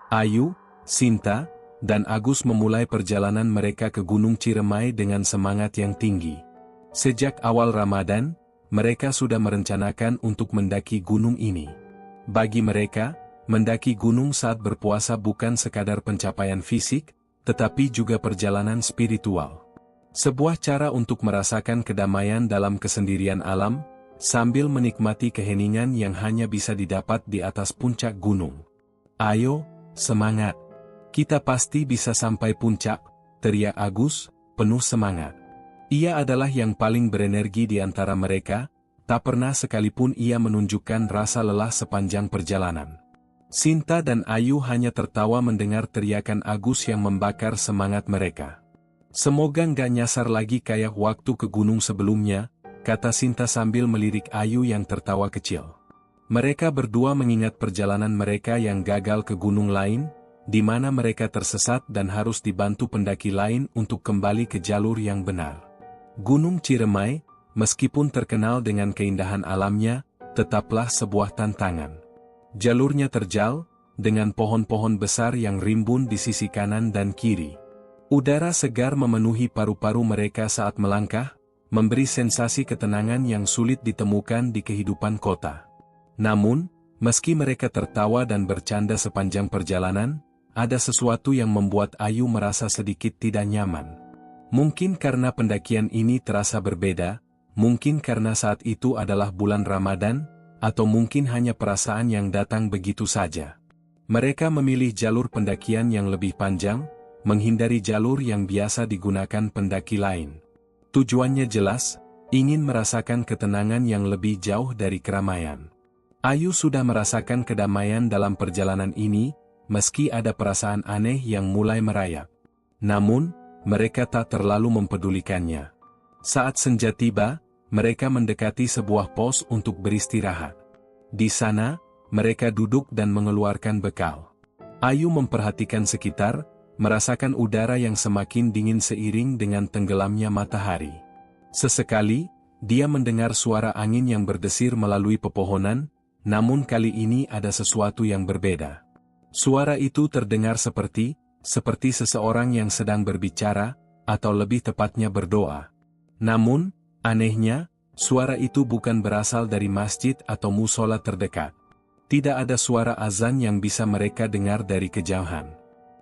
Ayu, Sinta, dan Agus memulai perjalanan mereka ke Gunung Ciremai dengan semangat yang tinggi. Sejak awal Ramadan, mereka sudah merencanakan untuk mendaki gunung ini. Bagi mereka, mendaki gunung saat berpuasa bukan sekadar pencapaian fisik, tetapi juga perjalanan spiritual. Sebuah cara untuk merasakan kedamaian dalam kesendirian alam, sambil menikmati keheningan yang hanya bisa didapat di atas puncak gunung. Ayo, semangat! Kita pasti bisa sampai puncak, teriak Agus, penuh semangat. Ia adalah yang paling berenergi di antara mereka, tak pernah sekalipun ia menunjukkan rasa lelah sepanjang perjalanan. Sinta dan Ayu hanya tertawa mendengar teriakan Agus yang membakar semangat mereka. Semoga nggak nyasar lagi kayak waktu ke gunung sebelumnya, kata Sinta sambil melirik Ayu yang tertawa kecil. Mereka berdua mengingat perjalanan mereka yang gagal ke gunung lain, di mana mereka tersesat dan harus dibantu pendaki lain untuk kembali ke jalur yang benar. Gunung Ciremai, meskipun terkenal dengan keindahan alamnya, tetaplah sebuah tantangan. Jalurnya terjal, dengan pohon-pohon besar yang rimbun di sisi kanan dan kiri. Udara segar memenuhi paru-paru mereka saat melangkah, memberi sensasi ketenangan yang sulit ditemukan di kehidupan kota. Namun, meski mereka tertawa dan bercanda sepanjang perjalanan, ada sesuatu yang membuat Ayu merasa sedikit tidak nyaman. Mungkin karena pendakian ini terasa berbeda, mungkin karena saat itu adalah bulan Ramadan, atau mungkin hanya perasaan yang datang begitu saja. Mereka memilih jalur pendakian yang lebih panjang, menghindari jalur yang biasa digunakan pendaki lain. Tujuannya jelas, ingin merasakan ketenangan yang lebih jauh dari keramaian. Ayu sudah merasakan kedamaian dalam perjalanan ini, meski ada perasaan aneh yang mulai merayap. Namun, mereka tak terlalu mempedulikannya. Saat senja tiba, mereka mendekati sebuah pos untuk beristirahat. Di sana, mereka duduk dan mengeluarkan bekal. Ayu memperhatikan sekitar, merasakan udara yang semakin dingin seiring dengan tenggelamnya matahari. Sesekali, dia mendengar suara angin yang berdesir melalui pepohonan, namun kali ini ada sesuatu yang berbeda. Suara itu terdengar seperti seseorang yang sedang berbicara, atau lebih tepatnya berdoa. Namun, anehnya, suara itu bukan berasal dari masjid atau musola terdekat. Tidak ada suara azan yang bisa mereka dengar dari kejauhan.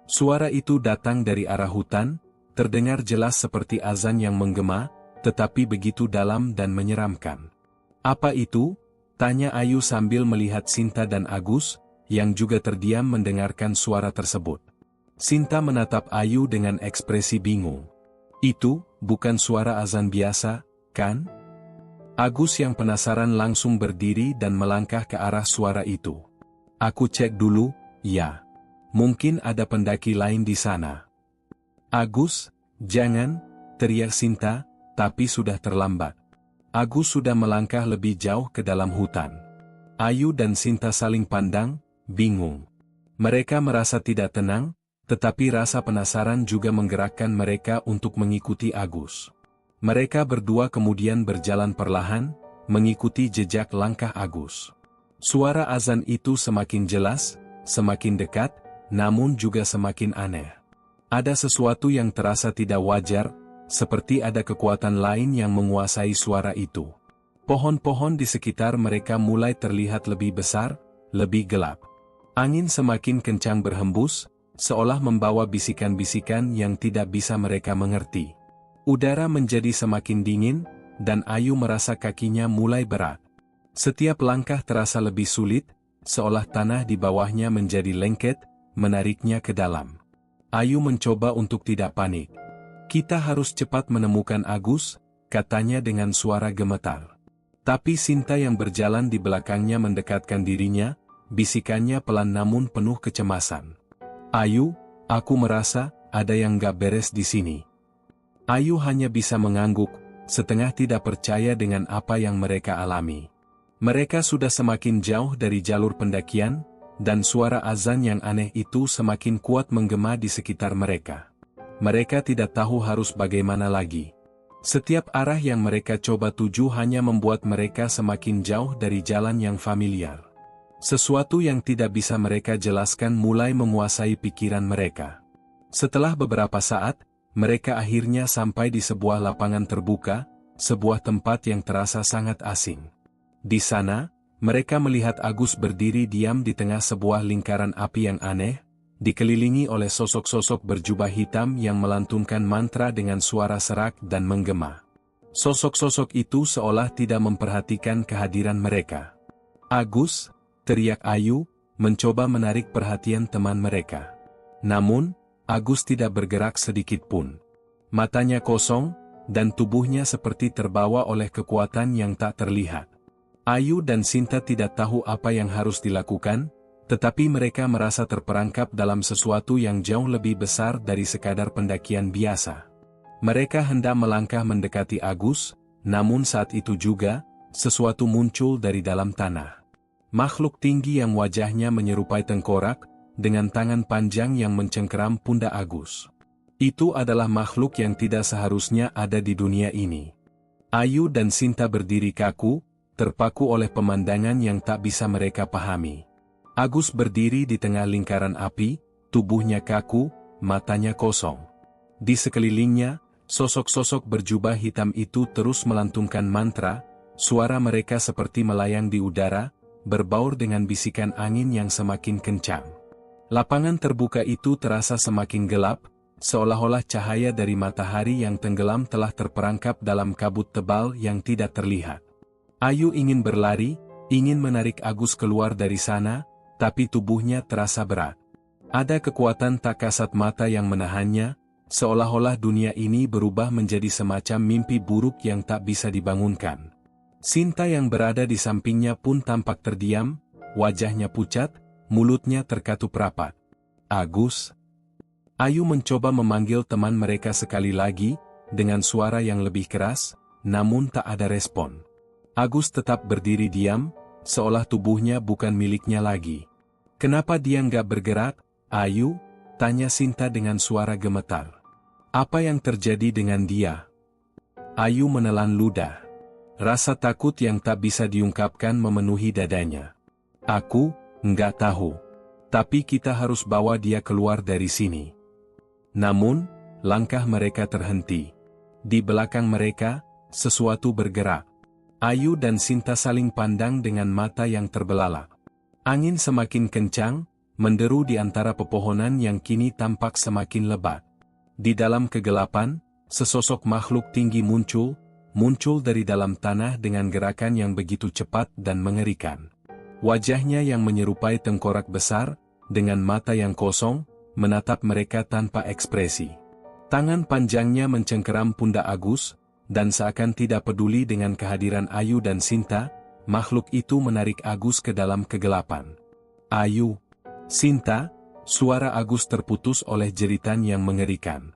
Suara itu datang dari arah hutan, terdengar jelas seperti azan yang menggema, tetapi begitu dalam dan menyeramkan. Apa itu? Tanya Ayu sambil melihat Sinta dan Agus, yang juga terdiam mendengarkan suara tersebut. Sinta menatap Ayu dengan ekspresi bingung. Itu, bukan suara azan biasa, kan? Agus yang penasaran langsung berdiri dan melangkah ke arah suara itu. Aku cek dulu, ya. Mungkin ada pendaki lain di sana. Agus, jangan, teriak Sinta, tapi sudah terlambat. Agus sudah melangkah lebih jauh ke dalam hutan. Ayu dan Sinta saling pandang, bingung. Mereka merasa tidak tenang, tetapi rasa penasaran juga menggerakkan mereka untuk mengikuti Agus. Mereka berdua kemudian berjalan perlahan, mengikuti jejak langkah Agus. Suara azan itu semakin jelas, semakin dekat, namun juga semakin aneh. Ada sesuatu yang terasa tidak wajar, seperti ada kekuatan lain yang menguasai suara itu. Pohon-pohon di sekitar mereka mulai terlihat lebih besar, lebih gelap. Angin semakin kencang berhembus, seolah membawa bisikan-bisikan yang tidak bisa mereka mengerti. Udara menjadi semakin dingin, dan Ayu merasa kakinya mulai berat. Setiap langkah terasa lebih sulit, seolah tanah di bawahnya menjadi lengket, menariknya ke dalam. Ayu mencoba untuk tidak panik. Kita harus cepat menemukan Agus, katanya dengan suara gemetar. Tapi Sinta yang berjalan di belakangnya mendekatkan dirinya, bisikannya pelan namun penuh kecemasan. Ayu, aku merasa, ada yang gak beres di sini. Ayu hanya bisa mengangguk, setengah tidak percaya dengan apa yang mereka alami. Mereka sudah semakin jauh dari jalur pendakian, dan suara azan yang aneh itu semakin kuat menggema di sekitar mereka. Mereka tidak tahu harus bagaimana lagi. Setiap arah yang mereka coba tuju hanya membuat mereka semakin jauh dari jalan yang familiar. Sesuatu yang tidak bisa mereka jelaskan mulai menguasai pikiran mereka. Setelah beberapa saat, mereka akhirnya sampai di sebuah lapangan terbuka, sebuah tempat yang terasa sangat asing. Di sana, mereka melihat Agus berdiri diam di tengah sebuah lingkaran api yang aneh, dikelilingi oleh sosok-sosok berjubah hitam yang melantunkan mantra dengan suara serak dan menggema. Sosok-sosok itu seolah tidak memperhatikan kehadiran mereka. "Agus!" teriak Ayu, mencoba menarik perhatian teman mereka. Namun, Agus tidak bergerak sedikit pun. Matanya kosong, dan tubuhnya seperti terbawa oleh kekuatan yang tak terlihat. Ayu dan Sinta tidak tahu apa yang harus dilakukan, tetapi mereka merasa terperangkap dalam sesuatu yang jauh lebih besar dari sekadar pendakian biasa. Mereka hendak melangkah mendekati Agus, namun saat itu juga, sesuatu muncul dari dalam tanah. Makhluk tinggi yang wajahnya menyerupai tengkorak, dengan tangan panjang yang mencengkeram pundak Agus. Itu adalah makhluk yang tidak seharusnya ada di dunia ini. Ayu dan Sinta berdiri kaku, terpaku oleh pemandangan yang tak bisa mereka pahami. Agus berdiri di tengah lingkaran api, tubuhnya kaku, matanya kosong. Di sekelilingnya, sosok-sosok berjubah hitam itu terus melantunkan mantra, suara mereka seperti melayang di udara, berbaur dengan bisikan angin yang semakin kencang. Lapangan terbuka itu terasa semakin gelap, seolah-olah cahaya dari matahari yang tenggelam telah terperangkap dalam kabut tebal yang tidak terlihat. Ayu ingin berlari, ingin menarik Agus keluar dari sana, tapi tubuhnya terasa berat. Ada kekuatan tak kasat mata yang menahannya, seolah-olah dunia ini berubah menjadi semacam mimpi buruk yang tak bisa dibangunkan. Sinta yang berada di sampingnya pun tampak terdiam, wajahnya pucat, mulutnya terkatup rapat. "Agus!" Ayu mencoba memanggil teman mereka sekali lagi, dengan suara yang lebih keras, namun tak ada respon. Agus tetap berdiri diam, seolah tubuhnya bukan miliknya lagi. "Kenapa dia nggak bergerak, Ayu?" tanya Sinta dengan suara gemetar. "Apa yang terjadi dengan dia?" Ayu menelan ludah. Rasa takut yang tak bisa diungkapkan memenuhi dadanya. "Aku nggak tahu. Tapi kita harus bawa dia keluar dari sini." Namun, langkah mereka terhenti. Di belakang mereka, sesuatu bergerak. Ayu dan Sinta saling pandang dengan mata yang terbelalak. Angin semakin kencang, menderu di antara pepohonan yang kini tampak semakin lebat. Di dalam kegelapan, sesosok makhluk tinggi muncul dari dalam tanah dengan gerakan yang begitu cepat dan mengerikan. Wajahnya yang menyerupai tengkorak besar, dengan mata yang kosong, menatap mereka tanpa ekspresi. Tangan panjangnya mencengkeram pundak Agus, dan seakan tidak peduli dengan kehadiran Ayu dan Sinta, makhluk itu menarik Agus ke dalam kegelapan. "Ayu! Sinta!" Suara Agus terputus oleh jeritan yang mengerikan.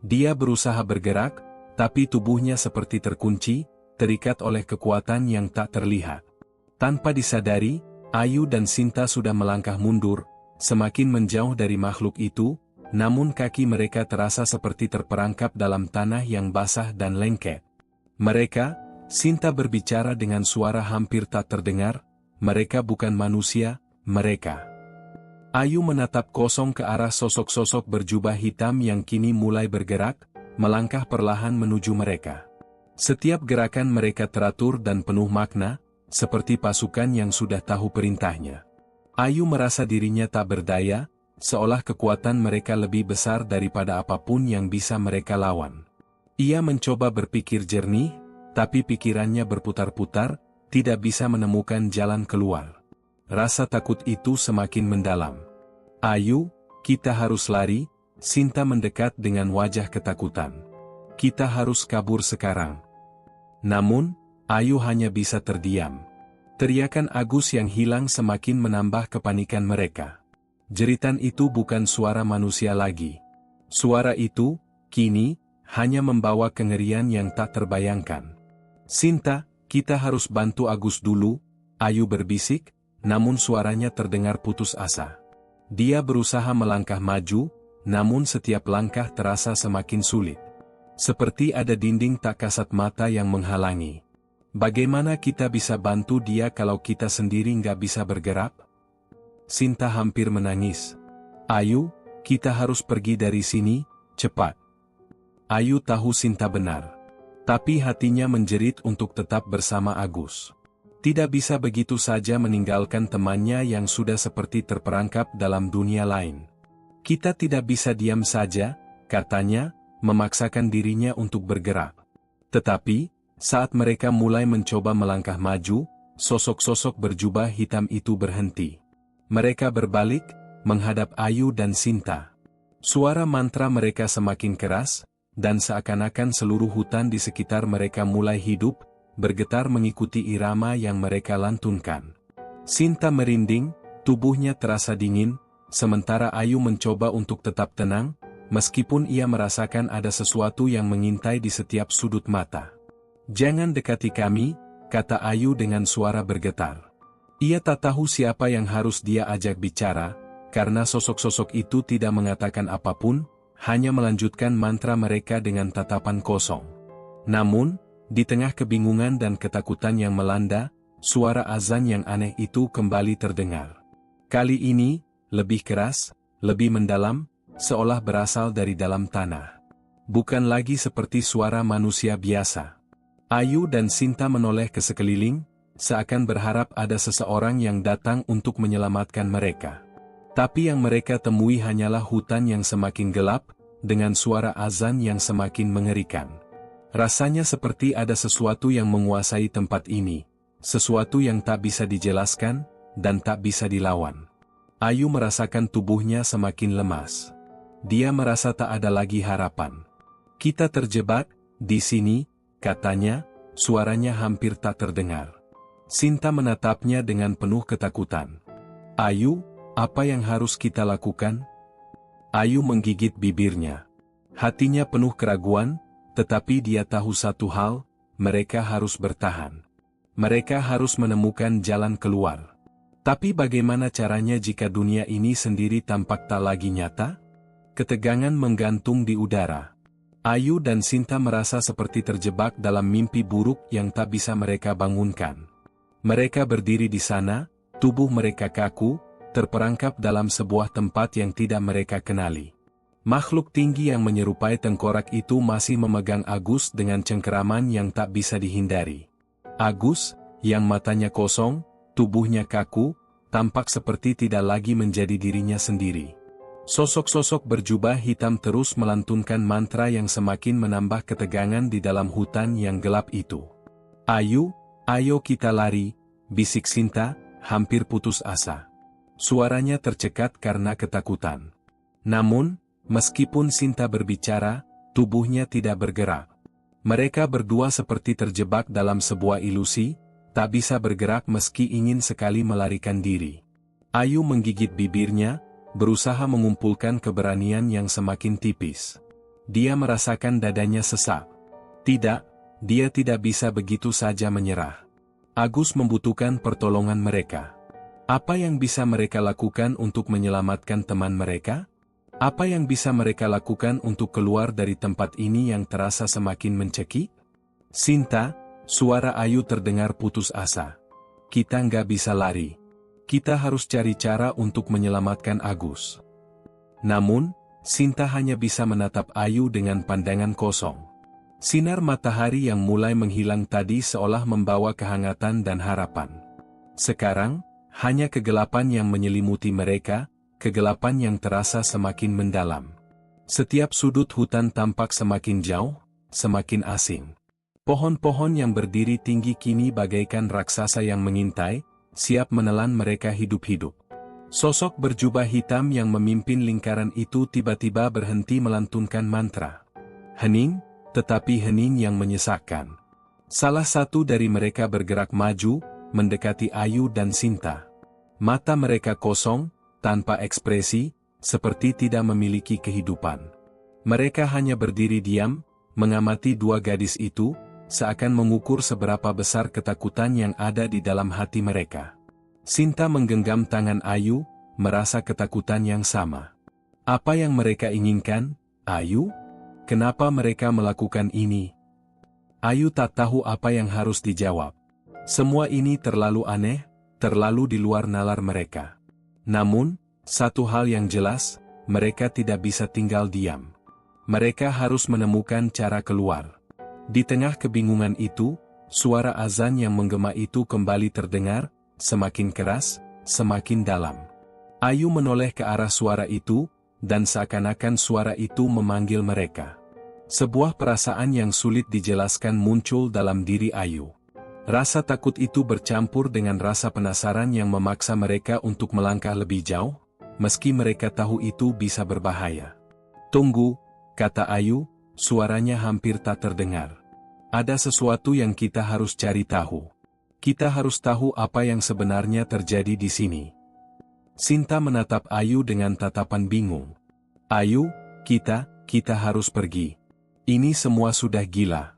Dia berusaha bergerak, tapi tubuhnya seperti terkunci, terikat oleh kekuatan yang tak terlihat. Tanpa disadari, Ayu dan Sinta sudah melangkah mundur, semakin menjauh dari makhluk itu, namun kaki mereka terasa seperti terperangkap dalam tanah yang basah dan lengket. "Mereka," Sinta berbicara dengan suara hampir tak terdengar, "mereka bukan manusia, mereka." Ayu menatap kosong ke arah sosok-sosok berjubah hitam yang kini mulai bergerak, melangkah perlahan menuju mereka. Setiap gerakan mereka teratur dan penuh makna, seperti pasukan yang sudah tahu perintahnya. Ayu merasa dirinya tak berdaya, seolah kekuatan mereka lebih besar daripada apapun yang bisa mereka lawan. Ia mencoba berpikir jernih, tapi pikirannya berputar-putar, tidak bisa menemukan jalan keluar. Rasa takut itu semakin mendalam. "Ayu, kita harus lari." Sinta mendekat dengan wajah ketakutan. "Kita harus kabur sekarang." Namun, Ayu hanya bisa terdiam. Teriakan Agus yang hilang semakin menambah kepanikan mereka. Jeritan itu bukan suara manusia lagi. Suara itu, kini, hanya membawa kengerian yang tak terbayangkan. "Sinta, kita harus bantu Agus dulu," Ayu berbisik, namun suaranya terdengar putus asa. Dia berusaha melangkah maju, namun setiap langkah terasa semakin sulit. Seperti ada dinding tak kasat mata yang menghalangi. Bagaimana kita bisa bantu dia kalau kita sendiri nggak bisa bergerak? Sinta hampir menangis. Ayu, kita harus pergi dari sini, cepat. Ayu tahu Sinta benar. Tapi hatinya menjerit untuk tetap bersama Agus. Tidak bisa begitu saja meninggalkan temannya yang sudah seperti terperangkap dalam dunia lain. Kita tidak bisa diam saja, katanya, memaksakan dirinya untuk bergerak. Tetapi, saat mereka mulai mencoba melangkah maju, sosok-sosok berjubah hitam itu berhenti. Mereka berbalik, menghadap Ayu dan Sinta. Suara mantra mereka semakin keras, dan seakan-akan seluruh hutan di sekitar mereka mulai hidup, bergetar mengikuti irama yang mereka lantunkan. Sinta merinding, tubuhnya terasa dingin, sementara Ayu mencoba untuk tetap tenang, meskipun ia merasakan ada sesuatu yang mengintai di setiap sudut mata. "Jangan dekati kami," kata Ayu dengan suara bergetar. Ia tak tahu siapa yang harus dia ajak bicara, karena sosok-sosok itu tidak mengatakan apapun, hanya melanjutkan mantra mereka dengan tatapan kosong. Namun, di tengah kebingungan dan ketakutan yang melanda, suara azan yang aneh itu kembali terdengar. Kali ini, lebih keras, lebih mendalam, seolah berasal dari dalam tanah. Bukan lagi seperti suara manusia biasa. Ayu dan Sinta menoleh ke sekeliling, seakan berharap ada seseorang yang datang untuk menyelamatkan mereka. Tapi yang mereka temui hanyalah hutan yang semakin gelap, dengan suara azan yang semakin mengerikan. Rasanya seperti ada sesuatu yang menguasai tempat ini, sesuatu yang tak bisa dijelaskan, dan tak bisa dilawan. Ayu merasakan tubuhnya semakin lemas. Dia merasa tak ada lagi harapan. "Kita terjebak di sini," katanya, suaranya hampir tak terdengar. Sinta menatapnya dengan penuh ketakutan. "Ayu, apa yang harus kita lakukan?" Ayu menggigit bibirnya. Hatinya penuh keraguan, tetapi dia tahu satu hal, mereka harus bertahan. Mereka harus menemukan jalan keluar. Tapi bagaimana caranya jika dunia ini sendiri tampak tak lagi nyata? Ketegangan menggantung di udara. Ayu dan Sinta merasa seperti terjebak dalam mimpi buruk yang tak bisa mereka bangunkan. Mereka berdiri di sana, tubuh mereka kaku, terperangkap dalam sebuah tempat yang tidak mereka kenali. Makhluk tinggi yang menyerupai tengkorak itu masih memegang Agus dengan cengkeraman yang tak bisa dihindari. Agus, yang matanya kosong, tubuhnya kaku, tampak seperti tidak lagi menjadi dirinya sendiri. Sosok-sosok berjubah hitam terus melantunkan mantra yang semakin menambah ketegangan di dalam hutan yang gelap itu. "Ayu, ayo kita lari," bisik Sinta, hampir putus asa. Suaranya tercekat karena ketakutan. Namun, meskipun Sinta berbicara, tubuhnya tidak bergerak. Mereka berdua seperti terjebak dalam sebuah ilusi, tak bisa bergerak meski ingin sekali melarikan diri. Ayu menggigit bibirnya, berusaha mengumpulkan keberanian yang semakin tipis. Dia merasakan dadanya sesak. Tidak, dia tidak bisa begitu saja menyerah. Agus membutuhkan pertolongan mereka. Apa yang bisa mereka lakukan untuk menyelamatkan teman mereka? Apa yang bisa mereka lakukan untuk keluar dari tempat ini yang terasa semakin mencekik? "Sinta," suara Ayu terdengar putus asa. "Kita nggak bisa lari. Kita harus cari cara untuk menyelamatkan Agus." Namun, Sinta hanya bisa menatap Ayu dengan pandangan kosong. Sinar matahari yang mulai menghilang tadi seolah membawa kehangatan dan harapan. Sekarang, hanya kegelapan yang menyelimuti mereka, kegelapan yang terasa semakin mendalam. Setiap sudut hutan tampak semakin jauh, semakin asing. Pohon-pohon yang berdiri tinggi kini bagaikan raksasa yang mengintai, siap menelan mereka hidup-hidup. Sosok berjubah hitam yang memimpin lingkaran itu tiba-tiba berhenti melantunkan mantra. Hening, tetapi hening yang menyesakkan. Salah satu dari mereka bergerak maju, mendekati Ayu dan Sinta. Mata mereka kosong, tanpa ekspresi, seperti tidak memiliki kehidupan. Mereka hanya berdiri diam, mengamati dua gadis itu, seakan mengukur seberapa besar ketakutan yang ada di dalam hati mereka. Sinta menggenggam tangan Ayu, merasa ketakutan yang sama. Apa yang mereka inginkan, Ayu? Kenapa mereka melakukan ini? Ayu tak tahu apa yang harus dijawab. Semua ini terlalu aneh, terlalu di luar nalar mereka. Namun, satu hal yang jelas, mereka tidak bisa tinggal diam. Mereka harus menemukan cara keluar. Di tengah kebingungan itu, suara azan yang menggema itu kembali terdengar, semakin keras, semakin dalam. Ayu menoleh ke arah suara itu, dan seakan-akan suara itu memanggil mereka. Sebuah perasaan yang sulit dijelaskan muncul dalam diri Ayu. Rasa takut itu bercampur dengan rasa penasaran yang memaksa mereka untuk melangkah lebih jauh, meski mereka tahu itu bisa berbahaya. "Tunggu," kata Ayu, suaranya hampir tak terdengar. "Ada sesuatu yang kita harus cari tahu. Kita harus tahu apa yang sebenarnya terjadi di sini." Sinta menatap Ayu dengan tatapan bingung. "Ayu, kita harus pergi. Ini semua sudah gila."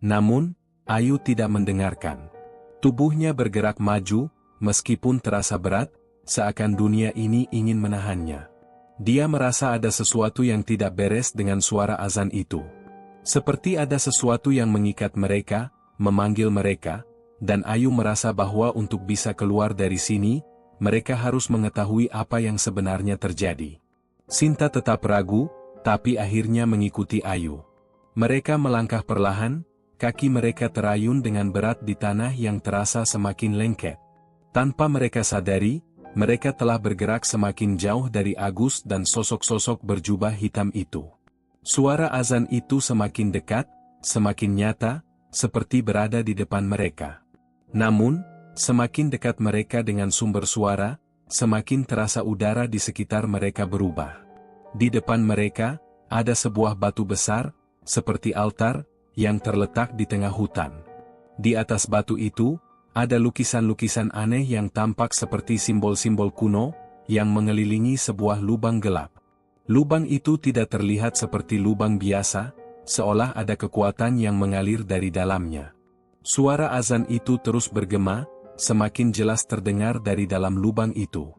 Namun, Ayu tidak mendengarkan. Tubuhnya bergerak maju, meskipun terasa berat, seakan dunia ini ingin menahannya. Dia merasa ada sesuatu yang tidak beres dengan suara azan itu. Seperti ada sesuatu yang mengikat mereka, memanggil mereka, dan Ayu merasa bahwa untuk bisa keluar dari sini, mereka harus mengetahui apa yang sebenarnya terjadi. Sinta tetap ragu, tapi akhirnya mengikuti Ayu. Mereka melangkah perlahan, kaki mereka terayun dengan berat di tanah yang terasa semakin lengket. Tanpa mereka sadari, mereka telah bergerak semakin jauh dari Agus dan sosok-sosok berjubah hitam itu. Suara azan itu semakin dekat, semakin nyata, seperti berada di depan mereka. Namun, semakin dekat mereka dengan sumber suara, semakin terasa udara di sekitar mereka berubah. Di depan mereka, ada sebuah batu besar, seperti altar, yang terletak di tengah hutan. Di atas batu itu, ada lukisan-lukisan aneh yang tampak seperti simbol-simbol kuno, yang mengelilingi sebuah lubang gelap. Lubang itu tidak terlihat seperti lubang biasa, seolah ada kekuatan yang mengalir dari dalamnya. Suara azan itu terus bergema, semakin jelas terdengar dari dalam lubang itu.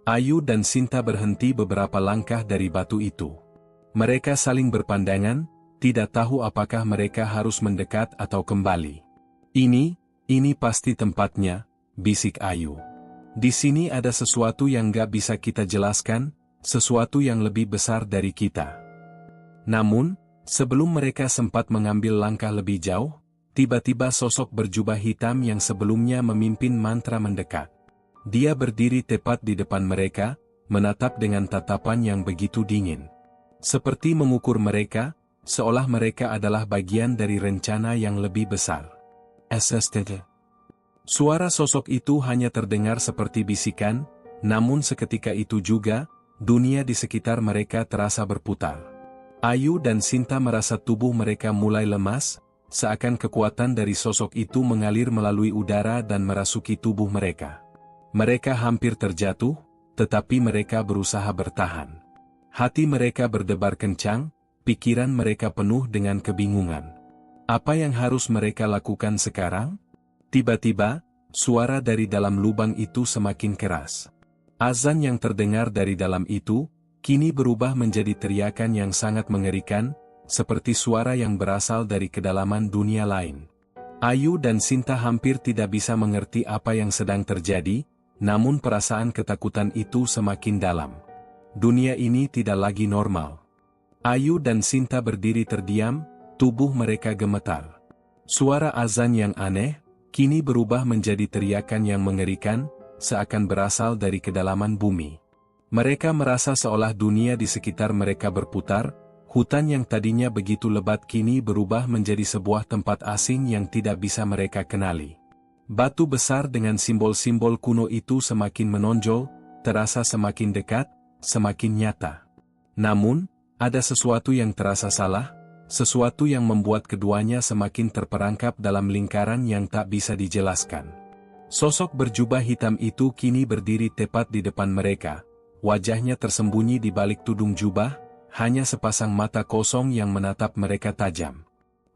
Ayu dan Sinta berhenti beberapa langkah dari batu itu. Mereka saling berpandangan, tidak tahu apakah mereka harus mendekat atau kembali. Ini pasti tempatnya," bisik Ayu. "Di sini ada sesuatu yang gak bisa kita jelaskan, sesuatu yang lebih besar dari kita." Namun, sebelum mereka sempat mengambil langkah lebih jauh, tiba-tiba sosok berjubah hitam yang sebelumnya memimpin mantra mendekat. Dia berdiri tepat di depan mereka, menatap dengan tatapan yang begitu dingin. Seperti mengukur mereka, seolah mereka adalah bagian dari rencana yang lebih besar. "SSTD." Suara sosok itu hanya terdengar seperti bisikan, namun seketika itu juga, dunia di sekitar mereka terasa berputar. Ayu dan Sinta merasa tubuh mereka mulai lemas, seakan kekuatan dari sosok itu mengalir melalui udara dan merasuki tubuh mereka. Mereka hampir terjatuh, tetapi mereka berusaha bertahan. Hati mereka berdebar kencang, pikiran mereka penuh dengan kebingungan. Apa yang harus mereka lakukan sekarang? Tiba-tiba, suara dari dalam lubang itu semakin keras. Azan yang terdengar dari dalam itu, kini berubah menjadi teriakan yang sangat mengerikan, seperti suara yang berasal dari kedalaman dunia lain. Ayu dan Sinta hampir tidak bisa mengerti apa yang sedang terjadi, namun perasaan ketakutan itu semakin dalam. Dunia ini tidak lagi normal. Ayu dan Sinta berdiri terdiam, tubuh mereka gemetar. Suara azan yang aneh, kini berubah menjadi teriakan yang mengerikan, seakan berasal dari kedalaman bumi. Mereka merasa seolah dunia di sekitar mereka berputar, hutan yang tadinya begitu lebat kini berubah menjadi sebuah tempat asing yang tidak bisa mereka kenali. Batu besar dengan simbol-simbol kuno itu semakin menonjol, terasa semakin dekat, semakin nyata. Namun, ada sesuatu yang terasa salah, sesuatu yang membuat keduanya semakin terperangkap dalam lingkaran yang tak bisa dijelaskan. Sosok berjubah hitam itu kini berdiri tepat di depan mereka, wajahnya tersembunyi di balik tudung jubah, hanya sepasang mata kosong yang menatap mereka tajam.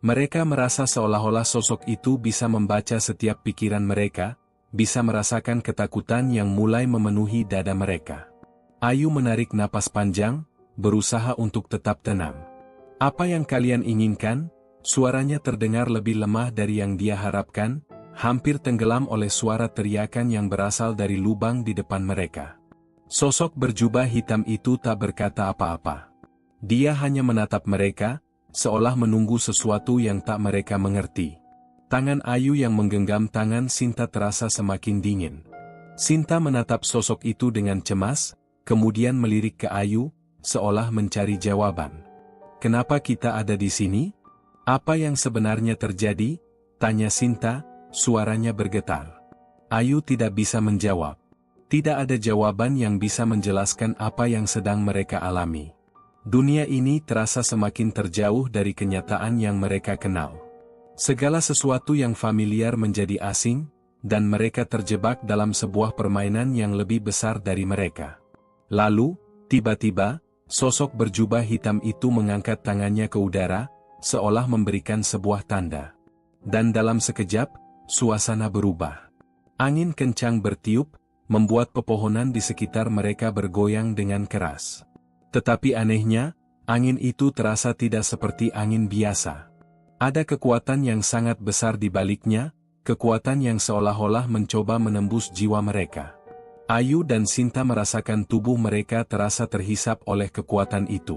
Mereka merasa seolah-olah sosok itu bisa membaca setiap pikiran mereka, bisa merasakan ketakutan yang mulai memenuhi dada mereka. Ayu menarik napas panjang, berusaha untuk tetap tenang. "Apa yang kalian inginkan?" Suaranya terdengar lebih lemah dari yang dia harapkan, hampir tenggelam oleh suara teriakan yang berasal dari lubang di depan mereka. Sosok berjubah hitam itu tak berkata apa-apa. Dia hanya menatap mereka, seolah menunggu sesuatu yang tak mereka mengerti. Tangan Ayu yang menggenggam tangan Sinta terasa semakin dingin. Sinta menatap sosok itu dengan cemas, kemudian melirik ke Ayu, seolah mencari jawaban. "Kenapa kita ada di sini? Apa yang sebenarnya terjadi?" tanya Sinta, suaranya bergetar. Ayu tidak bisa menjawab. Tidak ada jawaban yang bisa menjelaskan apa yang sedang mereka alami. Dunia ini terasa semakin terjauh dari kenyataan yang mereka kenal. Segala sesuatu yang familiar menjadi asing, dan mereka terjebak dalam sebuah permainan yang lebih besar dari mereka. Lalu, tiba-tiba, sosok berjubah hitam itu mengangkat tangannya ke udara, seolah memberikan sebuah tanda. Dan dalam sekejap, suasana berubah. Angin kencang bertiup, membuat pepohonan di sekitar mereka bergoyang dengan keras. Tetapi anehnya, angin itu terasa tidak seperti angin biasa. Ada kekuatan yang sangat besar di baliknya, kekuatan yang seolah-olah mencoba menembus jiwa mereka. Ayu dan Sinta merasakan tubuh mereka terasa terhisap oleh kekuatan itu.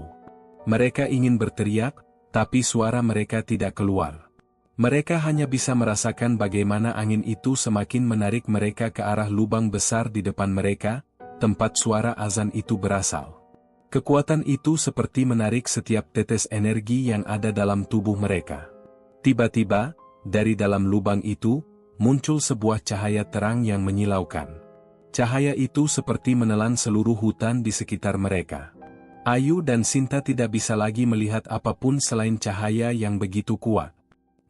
Mereka ingin berteriak, tapi suara mereka tidak keluar. Mereka hanya bisa merasakan bagaimana angin itu semakin menarik mereka ke arah lubang besar di depan mereka, tempat suara azan itu berasal. Kekuatan itu seperti menarik setiap tetes energi yang ada dalam tubuh mereka. Tiba-tiba, dari dalam lubang itu, muncul sebuah cahaya terang yang menyilaukan. Cahaya itu seperti menelan seluruh hutan di sekitar mereka. Ayu dan Sinta tidak bisa lagi melihat apapun selain cahaya yang begitu kuat.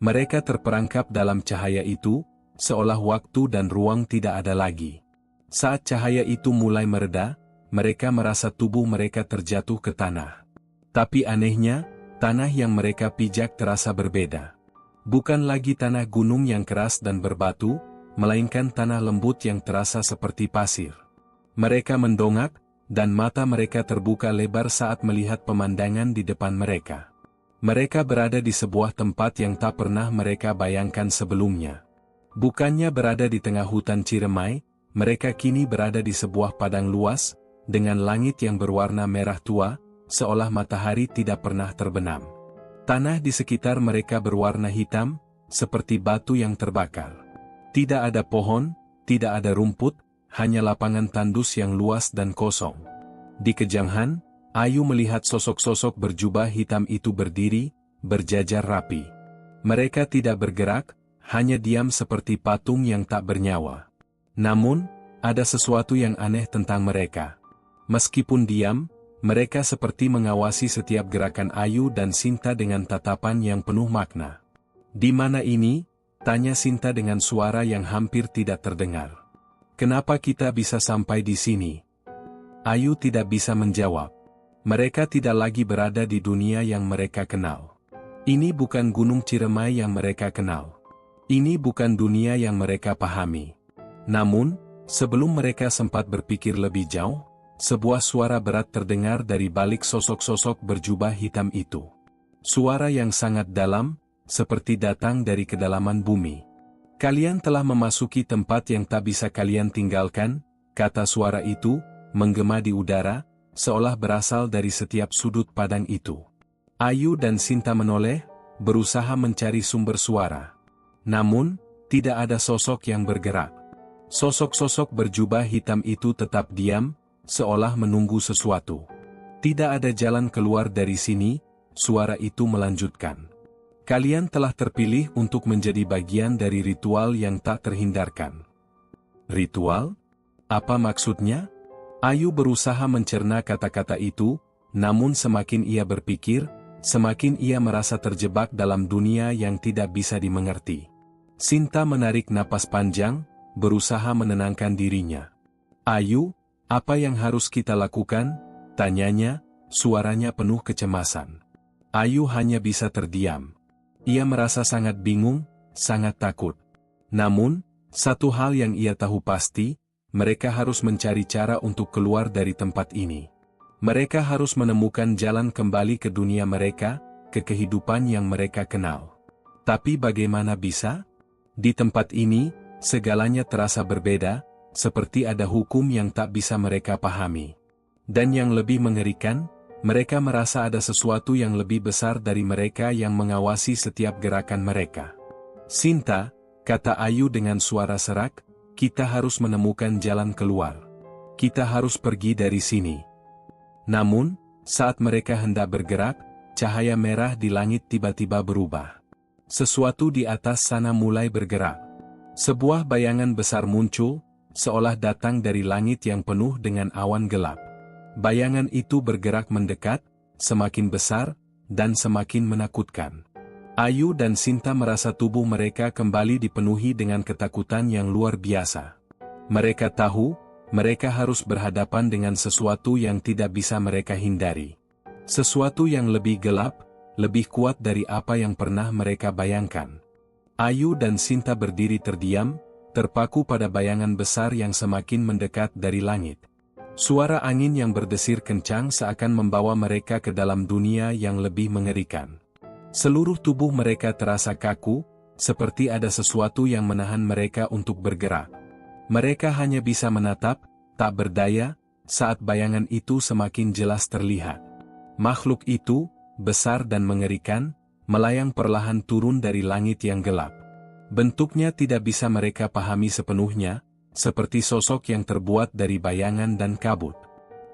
Mereka terperangkap dalam cahaya itu, seolah waktu dan ruang tidak ada lagi. Saat cahaya itu mulai mereda, mereka merasa tubuh mereka terjatuh ke tanah. Tapi anehnya, tanah yang mereka pijak terasa berbeda. Bukan lagi tanah gunung yang keras dan berbatu, melainkan tanah lembut yang terasa seperti pasir. Mereka mendongak, dan mata mereka terbuka lebar saat melihat pemandangan di depan mereka. Mereka berada di sebuah tempat yang tak pernah mereka bayangkan sebelumnya. Bukannya berada di tengah hutan Ciremai, mereka kini berada di sebuah padang luas, dengan langit yang berwarna merah tua, seolah matahari tidak pernah terbenam. Tanah di sekitar mereka berwarna hitam, seperti batu yang terbakar. Tidak ada pohon, tidak ada rumput, hanya lapangan tandus yang luas dan kosong. Di kejauhan, Ayu melihat sosok-sosok berjubah hitam itu berdiri, berjajar rapi. Mereka tidak bergerak, hanya diam seperti patung yang tak bernyawa. Namun, ada sesuatu yang aneh tentang mereka. Meskipun diam, mereka seperti mengawasi setiap gerakan Ayu dan Sinta dengan tatapan yang penuh makna. "Di mana ini?" tanya Sinta dengan suara yang hampir tidak terdengar. "Kenapa kita bisa sampai di sini?" Ayu tidak bisa menjawab. Mereka tidak lagi berada di dunia yang mereka kenal. Ini bukan Gunung Ciremai yang mereka kenal. Ini bukan dunia yang mereka pahami. Namun, sebelum mereka sempat berpikir lebih jauh, sebuah suara berat terdengar dari balik sosok-sosok berjubah hitam itu. Suara yang sangat dalam, seperti datang dari kedalaman bumi. "Kalian telah memasuki tempat yang tak bisa kalian tinggalkan," kata suara itu, menggema di udara, seolah berasal dari setiap sudut padang itu. Ayu dan Sinta menoleh, berusaha mencari sumber suara. Namun, tidak ada sosok yang bergerak. Sosok-sosok berjubah hitam itu tetap diam, seolah menunggu sesuatu. "Tidak ada jalan keluar dari sini," suara itu melanjutkan. "Kalian telah terpilih untuk menjadi bagian dari ritual yang tak terhindarkan." "Ritual? Apa maksudnya?" Ayu berusaha mencerna kata-kata itu, namun semakin ia berpikir, semakin ia merasa terjebak dalam dunia yang tidak bisa dimengerti. Sinta menarik napas panjang, berusaha menenangkan dirinya. "Ayu, apa yang harus kita lakukan?" tanyanya, suaranya penuh kecemasan. Ayu hanya bisa terdiam. Ia merasa sangat bingung, sangat takut. Namun, satu hal yang ia tahu pasti, mereka harus mencari cara untuk keluar dari tempat ini. Mereka harus menemukan jalan kembali ke dunia mereka, ke kehidupan yang mereka kenal. Tapi bagaimana bisa? Di tempat ini, segalanya terasa berbeda, seperti ada hukum yang tak bisa mereka pahami. Dan yang lebih mengerikan, mereka merasa ada sesuatu yang lebih besar dari mereka yang mengawasi setiap gerakan mereka. "Sinta," kata Ayu dengan suara serak, "kita harus menemukan jalan keluar. Kita harus pergi dari sini." Namun, saat mereka hendak bergerak, cahaya merah di langit tiba-tiba berubah. Sesuatu di atas sana mulai bergerak. Sebuah bayangan besar muncul, seolah datang dari langit yang penuh dengan awan gelap. Bayangan itu bergerak mendekat, semakin besar, dan semakin menakutkan. Ayu dan Sinta merasa tubuh mereka kembali dipenuhi dengan ketakutan yang luar biasa. Mereka tahu, mereka harus berhadapan dengan sesuatu yang tidak bisa mereka hindari. Sesuatu yang lebih gelap, lebih kuat dari apa yang pernah mereka bayangkan. Ayu dan Sinta berdiri terdiam, terpaku pada bayangan besar yang semakin mendekat dari langit. Suara angin yang berdesir kencang seakan membawa mereka ke dalam dunia yang lebih mengerikan. Seluruh tubuh mereka terasa kaku, seperti ada sesuatu yang menahan mereka untuk bergerak. Mereka hanya bisa menatap, tak berdaya, saat bayangan itu semakin jelas terlihat. Makhluk itu, besar dan mengerikan, melayang perlahan turun dari langit yang gelap. Bentuknya tidak bisa mereka pahami sepenuhnya, seperti sosok yang terbuat dari bayangan dan kabut.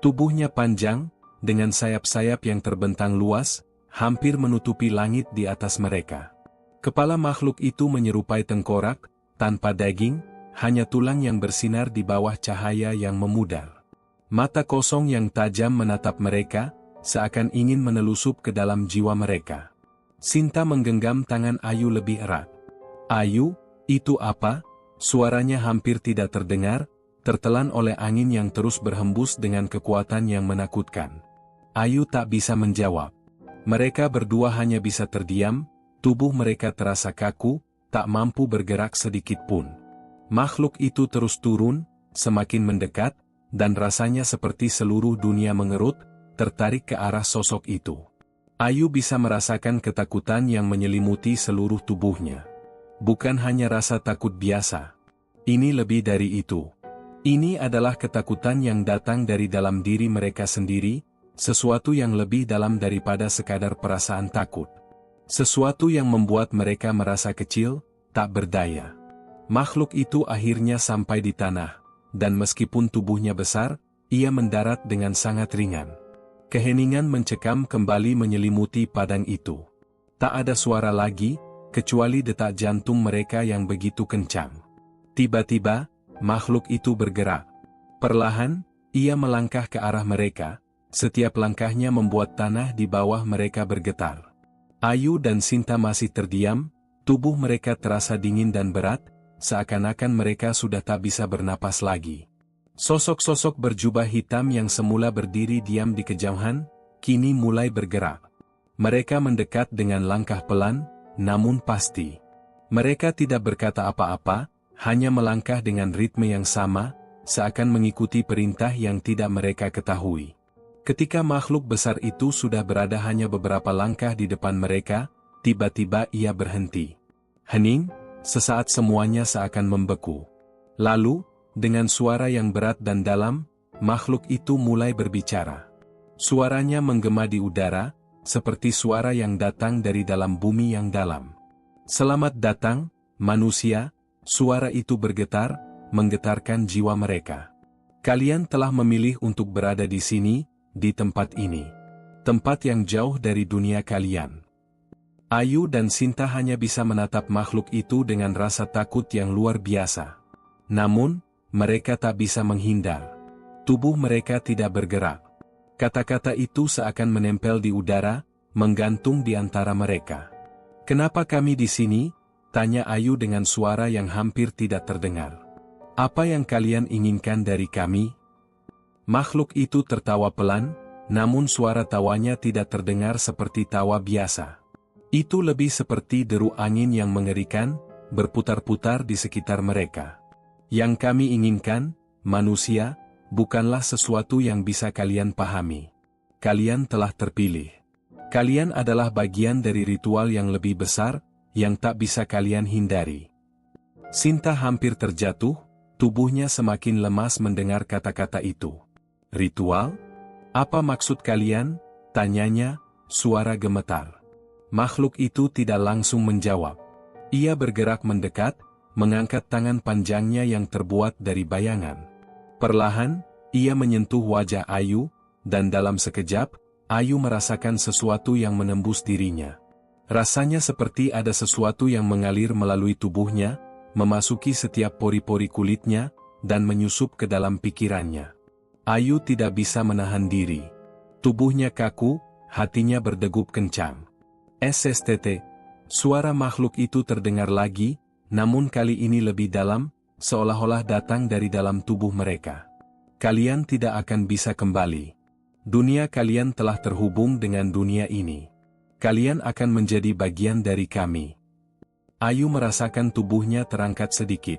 Tubuhnya panjang, dengan sayap-sayap yang terbentang luas, hampir menutupi langit di atas mereka. Kepala makhluk itu menyerupai tengkorak, tanpa daging, hanya tulang yang bersinar di bawah cahaya yang memudar. Mata kosong yang tajam menatap mereka, seakan ingin menelusup ke dalam jiwa mereka. Sinta menggenggam tangan Ayu lebih erat. "Ayu, itu apa?" Suaranya hampir tidak terdengar, tertelan oleh angin yang terus berhembus dengan kekuatan yang menakutkan. Ayu tak bisa menjawab. Mereka berdua hanya bisa terdiam, tubuh mereka terasa kaku, tak mampu bergerak sedikit pun. Makhluk itu terus turun, semakin mendekat, dan rasanya seperti seluruh dunia mengerut, tertarik ke arah sosok itu. Ayu bisa merasakan ketakutan yang menyelimuti seluruh tubuhnya. Bukan hanya rasa takut biasa. Ini lebih dari itu. Ini adalah ketakutan yang datang dari dalam diri mereka sendiri, sesuatu yang lebih dalam daripada sekadar perasaan takut. Sesuatu yang membuat mereka merasa kecil, tak berdaya. Makhluk itu akhirnya sampai di tanah, dan meskipun tubuhnya besar, ia mendarat dengan sangat ringan. Keheningan mencekam kembali menyelimuti padang itu. Tak ada suara lagi, kecuali detak jantung mereka yang begitu kencang. Tiba-tiba, makhluk itu bergerak. Perlahan, ia melangkah ke arah mereka, setiap langkahnya membuat tanah di bawah mereka bergetar. Ayu dan Sinta masih terdiam, tubuh mereka terasa dingin dan berat, seakan-akan mereka sudah tak bisa bernapas lagi. Sosok-sosok berjubah hitam yang semula berdiri diam di kejauhan, kini mulai bergerak. Mereka mendekat dengan langkah pelan, namun pasti. Mereka tidak berkata apa-apa, hanya melangkah dengan ritme yang sama, seakan mengikuti perintah yang tidak mereka ketahui. Ketika makhluk besar itu sudah berada hanya beberapa langkah di depan mereka, tiba-tiba ia berhenti. Hening, sesaat semuanya seakan membeku. Lalu, dengan suara yang berat dan dalam, makhluk itu mulai berbicara. Suaranya menggema di udara, seperti suara yang datang dari dalam bumi yang dalam. "Selamat datang, manusia," suara itu bergetar, menggetarkan jiwa mereka. "Kalian telah memilih untuk berada di sini, di tempat ini. Tempat yang jauh dari dunia kalian." Ayu dan Sinta hanya bisa menatap makhluk itu dengan rasa takut yang luar biasa. Namun, mereka tak bisa menghindar. Tubuh mereka tidak bergerak. Kata-kata itu seakan menempel di udara, menggantung di antara mereka. "Kenapa kami di sini?" tanya Ayu dengan suara yang hampir tidak terdengar. "Apa yang kalian inginkan dari kami?" Makhluk itu tertawa pelan, namun suara tawanya tidak terdengar seperti tawa biasa. Itu lebih seperti deru angin yang mengerikan, berputar-putar di sekitar mereka. "Yang kami inginkan, manusia, bukanlah sesuatu yang bisa kalian pahami. Kalian telah terpilih. Kalian adalah bagian dari ritual yang lebih besar, yang tak bisa kalian hindari. Sinta hampir terjatuh, tubuhnya semakin lemas mendengar kata-kata itu. Ritual? Apa maksud kalian? Tanyanya, suara gemetar. Makhluk itu tidak langsung menjawab. Ia bergerak mendekat, mengangkat tangan panjangnya yang terbuat dari bayangan. Perlahan, ia menyentuh wajah Ayu, dan dalam sekejap, Ayu merasakan sesuatu yang menembus dirinya. Rasanya seperti ada sesuatu yang mengalir melalui tubuhnya, memasuki setiap pori-pori kulitnya, dan menyusup ke dalam pikirannya. Ayu tidak bisa menahan diri. Tubuhnya kaku, hatinya berdegup kencang. SSTT, suara makhluk itu terdengar lagi, namun kali ini lebih dalam, seolah-olah datang dari dalam tubuh mereka. Kalian tidak akan bisa kembali. Dunia kalian telah terhubung dengan dunia ini. Kalian akan menjadi bagian dari kami. Ayu merasakan tubuhnya terangkat sedikit.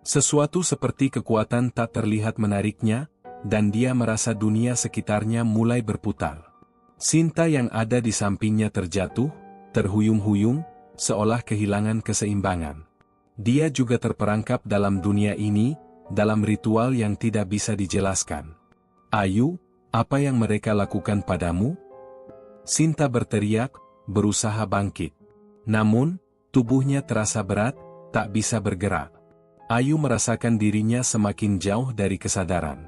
Sesuatu seperti kekuatan tak terlihat menariknya, dan dia merasa dunia sekitarnya mulai berputar. Sinta yang ada di sampingnya terjatuh, terhuyung-huyung, seolah kehilangan keseimbangan. Dia juga terperangkap dalam dunia ini, dalam ritual yang tidak bisa dijelaskan. Ayu, apa yang mereka lakukan padamu? Sinta berteriak, berusaha bangkit. Namun, tubuhnya terasa berat, tak bisa bergerak. Ayu merasakan dirinya semakin jauh dari kesadaran.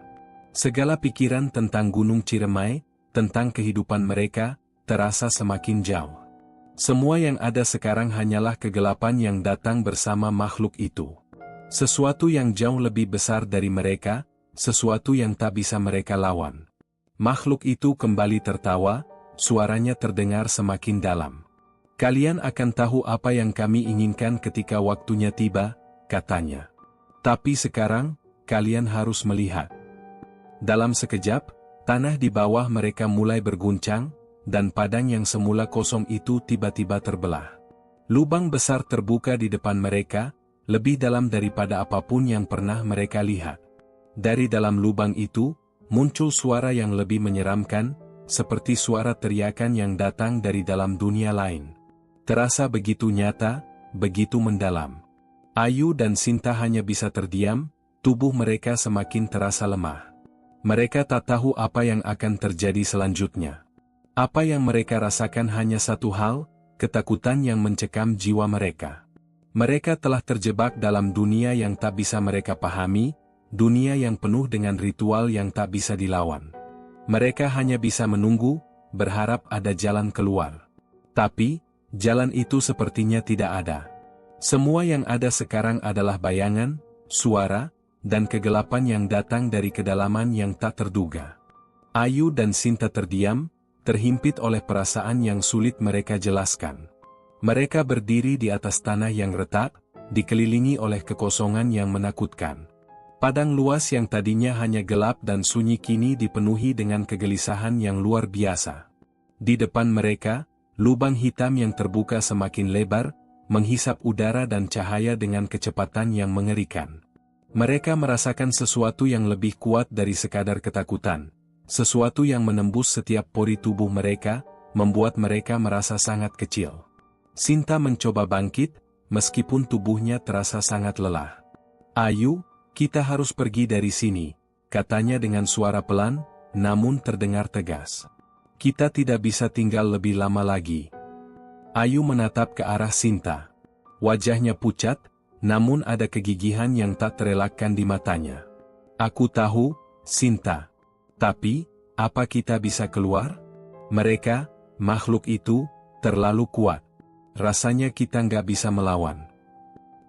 Segala pikiran tentang Gunung Ciremai, tentang kehidupan mereka, terasa semakin jauh. Semua yang ada sekarang hanyalah kegelapan yang datang bersama makhluk itu. Sesuatu yang jauh lebih besar dari mereka, sesuatu yang tak bisa mereka lawan. Makhluk itu kembali tertawa, suaranya terdengar semakin dalam. Kalian akan tahu apa yang kami inginkan ketika waktunya tiba, katanya. Tapi sekarang, kalian harus melihat. Dalam sekejap, tanah di bawah mereka mulai berguncang, dan padang yang semula kosong itu tiba-tiba terbelah. Lubang besar terbuka di depan mereka, lebih dalam daripada apapun yang pernah mereka lihat. Dari dalam lubang itu, muncul suara yang lebih menyeramkan, seperti suara teriakan yang datang dari dalam dunia lain. Terasa begitu nyata, begitu mendalam. Ayu dan Sinta hanya bisa terdiam, tubuh mereka semakin terasa lemah. Mereka tak tahu apa yang akan terjadi selanjutnya. Apa yang mereka rasakan hanya satu hal, ketakutan yang mencekam jiwa mereka. Mereka telah terjebak dalam dunia yang tak bisa mereka pahami, dunia yang penuh dengan ritual yang tak bisa dilawan. Mereka hanya bisa menunggu, berharap ada jalan keluar. Tapi, jalan itu sepertinya tidak ada. Semua yang ada sekarang adalah bayangan, suara, dan kegelapan yang datang dari kedalaman yang tak terduga. Ayu dan Sinta terdiam, terhimpit oleh perasaan yang sulit mereka jelaskan. Mereka berdiri di atas tanah yang retak, dikelilingi oleh kekosongan yang menakutkan. Padang luas yang tadinya hanya gelap dan sunyi kini dipenuhi dengan kegelisahan yang luar biasa. Di depan mereka, lubang hitam yang terbuka semakin lebar, menghisap udara dan cahaya dengan kecepatan yang mengerikan. Mereka merasakan sesuatu yang lebih kuat dari sekadar ketakutan. Sesuatu yang menembus setiap pori tubuh mereka, membuat mereka merasa sangat kecil. Sinta mencoba bangkit, meskipun tubuhnya terasa sangat lelah. Ayu, kita harus pergi dari sini, katanya dengan suara pelan, namun terdengar tegas. Kita tidak bisa tinggal lebih lama lagi. Ayu menatap ke arah Sinta. Wajahnya pucat, namun ada kegigihan yang tak terelakkan di matanya. Aku tahu, Sinta. Tapi, apa kita bisa keluar? Mereka, makhluk itu, terlalu kuat. Rasanya kita nggak bisa melawan.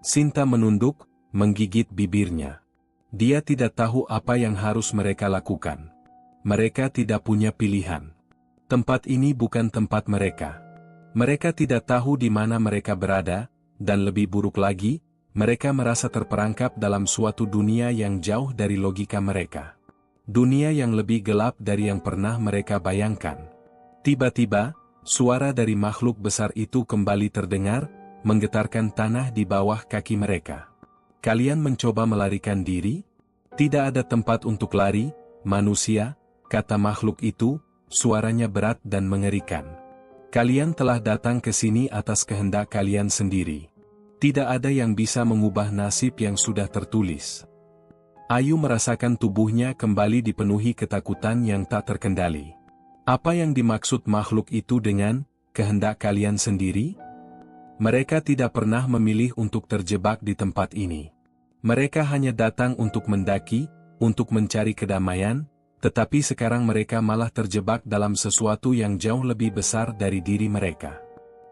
Sinta menunduk, menggigit bibirnya. Dia tidak tahu apa yang harus mereka lakukan. Mereka tidak punya pilihan. Tempat ini bukan tempat mereka. Mereka tidak tahu di mana mereka berada, dan lebih buruk lagi, mereka merasa terperangkap dalam suatu dunia yang jauh dari logika mereka. Dunia yang lebih gelap dari yang pernah mereka bayangkan. Tiba-tiba, suara dari makhluk besar itu kembali terdengar, menggetarkan tanah di bawah kaki mereka. Kalian mencoba melarikan diri? Tidak ada tempat untuk lari, manusia, kata makhluk itu, suaranya berat dan mengerikan. Kalian telah datang ke sini atas kehendak kalian sendiri. Tidak ada yang bisa mengubah nasib yang sudah tertulis. Ayu merasakan tubuhnya kembali dipenuhi ketakutan yang tak terkendali. Apa yang dimaksud makhluk itu dengan kehendak kalian sendiri? Mereka tidak pernah memilih untuk terjebak di tempat ini. Mereka hanya datang untuk mendaki, untuk mencari kedamaian, tetapi sekarang mereka malah terjebak dalam sesuatu yang jauh lebih besar dari diri mereka.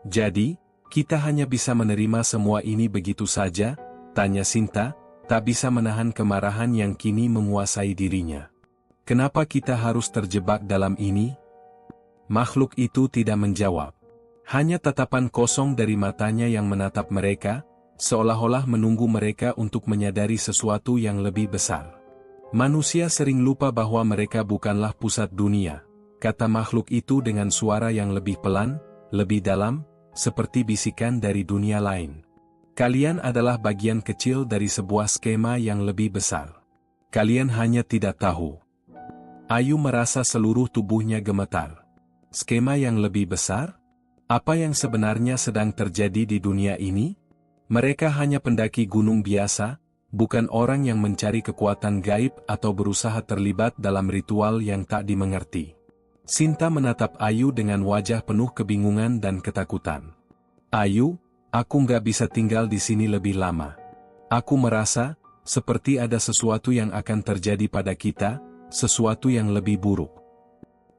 Jadi, kita hanya bisa menerima semua ini begitu saja? Tanya Sinta, tak bisa menahan kemarahan yang kini menguasai dirinya. Kenapa kita harus terjebak dalam ini? Makhluk itu tidak menjawab. Hanya tatapan kosong dari matanya yang menatap mereka, seolah-olah menunggu mereka untuk menyadari sesuatu yang lebih besar. Manusia sering lupa bahwa mereka bukanlah pusat dunia, kata makhluk itu dengan suara yang lebih pelan, lebih dalam, seperti bisikan dari dunia lain. Kalian adalah bagian kecil dari sebuah skema yang lebih besar. Kalian hanya tidak tahu. Ayu merasa seluruh tubuhnya gemetar. Skema yang lebih besar? Apa yang sebenarnya sedang terjadi di dunia ini? Mereka hanya pendaki gunung biasa, bukan orang yang mencari kekuatan gaib atau berusaha terlibat dalam ritual yang tak dimengerti. Sinta menatap Ayu dengan wajah penuh kebingungan dan ketakutan. Ayu, aku nggak bisa tinggal di sini lebih lama. Aku merasa, seperti ada sesuatu yang akan terjadi pada kita, sesuatu yang lebih buruk.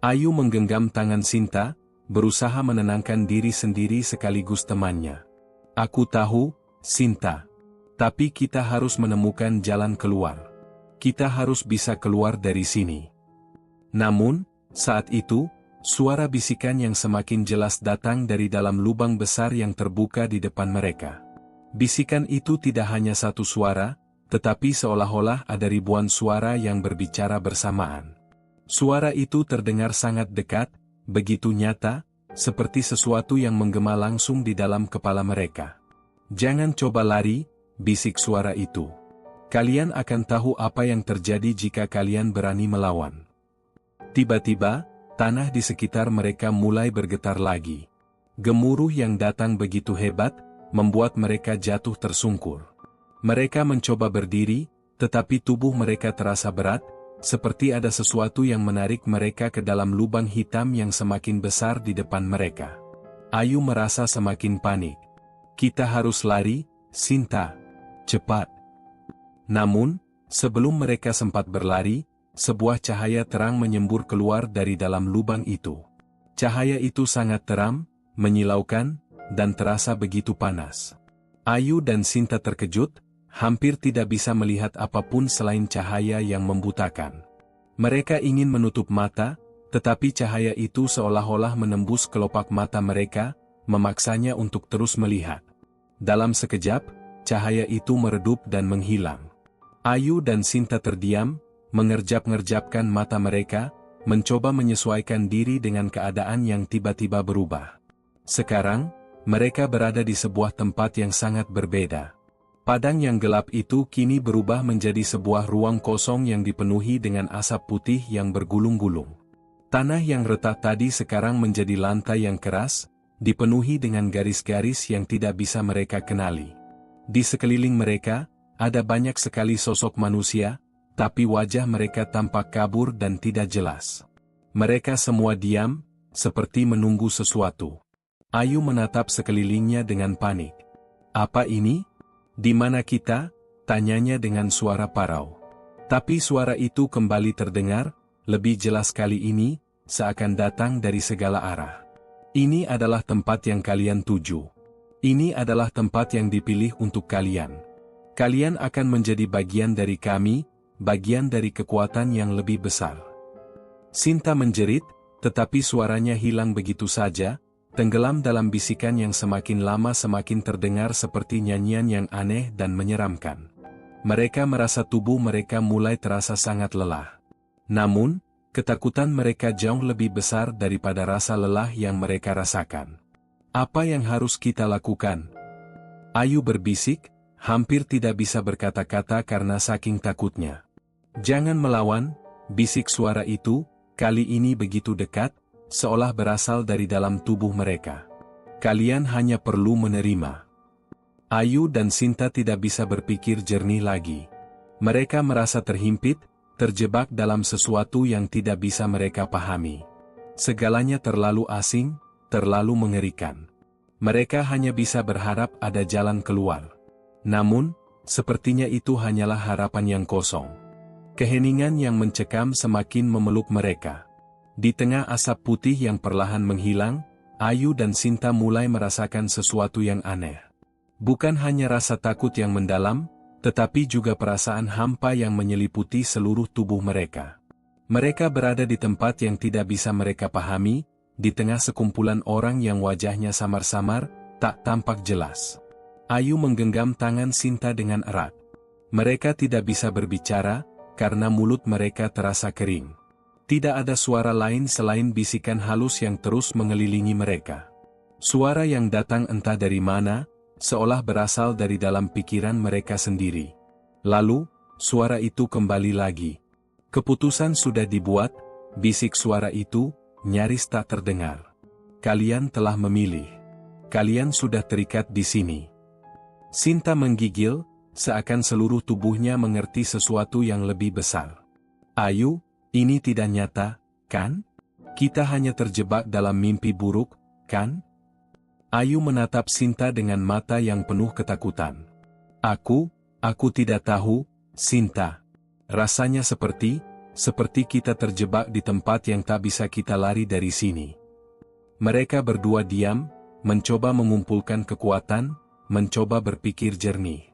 Ayu menggenggam tangan Sinta, berusaha menenangkan diri sendiri sekaligus temannya. Aku tahu, Sinta. Tapi kita harus menemukan jalan keluar. Kita harus bisa keluar dari sini. Namun, saat itu, suara bisikan yang semakin jelas datang dari dalam lubang besar yang terbuka di depan mereka. Bisikan itu tidak hanya satu suara, tetapi seolah-olah ada ribuan suara yang berbicara bersamaan. Suara itu terdengar sangat dekat, begitu nyata, seperti sesuatu yang menggema langsung di dalam kepala mereka. Jangan coba lari, bisik suara itu. Kalian akan tahu apa yang terjadi jika kalian berani melawan. Tiba-tiba, tanah di sekitar mereka mulai bergetar lagi. Gemuruh yang datang begitu hebat, membuat mereka jatuh tersungkur. Mereka mencoba berdiri, tetapi tubuh mereka terasa berat, seperti ada sesuatu yang menarik mereka ke dalam lubang hitam yang semakin besar di depan mereka. Ayu merasa semakin panik. Kita harus lari, Sinta. Cepat. Namun, sebelum mereka sempat berlari, sebuah cahaya terang menyembur keluar dari dalam lubang itu. Cahaya itu sangat terang, menyilaukan, dan terasa begitu panas. Ayu dan Sinta terkejut, hampir tidak bisa melihat apapun selain cahaya yang membutakan. Mereka ingin menutup mata, tetapi cahaya itu seolah-olah menembus kelopak mata mereka, memaksanya untuk terus melihat. Dalam sekejap, cahaya itu meredup dan menghilang. Ayu dan Sinta terdiam, mengerjap-ngerjapkan mata mereka, mencoba menyesuaikan diri dengan keadaan yang tiba-tiba berubah. Sekarang, mereka berada di sebuah tempat yang sangat berbeda. Padang yang gelap itu kini berubah menjadi sebuah ruang kosong yang dipenuhi dengan asap putih yang bergulung-gulung. Tanah yang retak tadi sekarang menjadi lantai yang keras, dipenuhi dengan garis-garis yang tidak bisa mereka kenali. Di sekeliling mereka, ada banyak sekali sosok manusia, tapi wajah mereka tampak kabur dan tidak jelas. Mereka semua diam, seperti menunggu sesuatu. Ayu menatap sekelilingnya dengan panik. Apa ini? Di mana kita? Tanyanya dengan suara parau. Tapi suara itu kembali terdengar, lebih jelas kali ini, seakan datang dari segala arah. Ini adalah tempat yang kalian tuju. Ini adalah tempat yang dipilih untuk kalian. Kalian akan menjadi bagian dari kami, bagian dari kekuatan yang lebih besar. Sinta menjerit, tetapi suaranya hilang begitu saja, tenggelam dalam bisikan yang semakin lama semakin terdengar seperti nyanyian yang aneh dan menyeramkan. Mereka merasa tubuh mereka mulai terasa sangat lelah. Namun, ketakutan mereka jauh lebih besar daripada rasa lelah yang mereka rasakan. Apa yang harus kita lakukan? Ayu berbisik, hampir tidak bisa berkata-kata karena saking takutnya. Jangan melawan, bisik suara itu, kali ini begitu dekat, seolah berasal dari dalam tubuh mereka. Kalian hanya perlu menerima. Ayu dan Sinta tidak bisa berpikir jernih lagi. Mereka merasa terhimpit, terjebak dalam sesuatu yang tidak bisa mereka pahami. Segalanya terlalu asing, terlalu mengerikan. Mereka hanya bisa berharap ada jalan keluar. Namun, sepertinya itu hanyalah harapan yang kosong. Keheningan yang mencekam semakin memeluk mereka. Di tengah asap putih yang perlahan menghilang, Ayu dan Sinta mulai merasakan sesuatu yang aneh. Bukan hanya rasa takut yang mendalam, tetapi juga perasaan hampa yang menyeliputi seluruh tubuh mereka. Mereka berada di tempat yang tidak bisa mereka pahami, di tengah sekumpulan orang yang wajahnya samar-samar, tak tampak jelas. Ayu menggenggam tangan Sinta dengan erat. Mereka tidak bisa berbicara, karena mulut mereka terasa kering. Tidak ada suara lain selain bisikan halus yang terus mengelilingi mereka. Suara yang datang entah dari mana, seolah berasal dari dalam pikiran mereka sendiri. Lalu, suara itu kembali lagi. Keputusan sudah dibuat, bisik suara itu, nyaris tak terdengar. Kalian telah memilih. Kalian sudah terikat di sini. Sinta menggigil, seakan seluruh tubuhnya mengerti sesuatu yang lebih besar. Ayu, ini tidak nyata, kan? Kita hanya terjebak dalam mimpi buruk, kan? Ayu menatap Sinta dengan mata yang penuh ketakutan. Aku tidak tahu, Sinta. Rasanya seperti kita terjebak di tempat yang tak bisa kita lari dari sini. Mereka berdua diam, mencoba mengumpulkan kekuatan, mencoba berpikir jernih.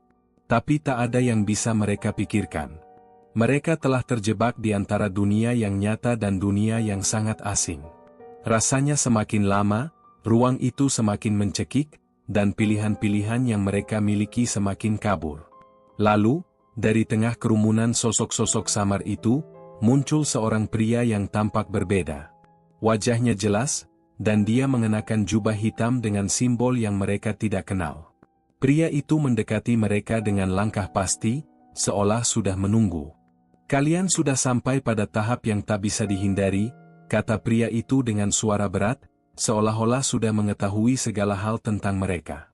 Tapi tak ada yang bisa mereka pikirkan. Mereka telah terjebak di antara dunia yang nyata dan dunia yang sangat asing. Rasanya semakin lama, ruang itu semakin mencekik, dan pilihan-pilihan yang mereka miliki semakin kabur. Lalu, dari tengah kerumunan sosok-sosok samar itu, muncul seorang pria yang tampak berbeda. Wajahnya jelas, dan dia mengenakan jubah hitam dengan simbol yang mereka tidak kenal. Pria itu mendekati mereka dengan langkah pasti, seolah sudah menunggu. Kalian sudah sampai pada tahap yang tak bisa dihindari, kata pria itu dengan suara berat, seolah-olah sudah mengetahui segala hal tentang mereka.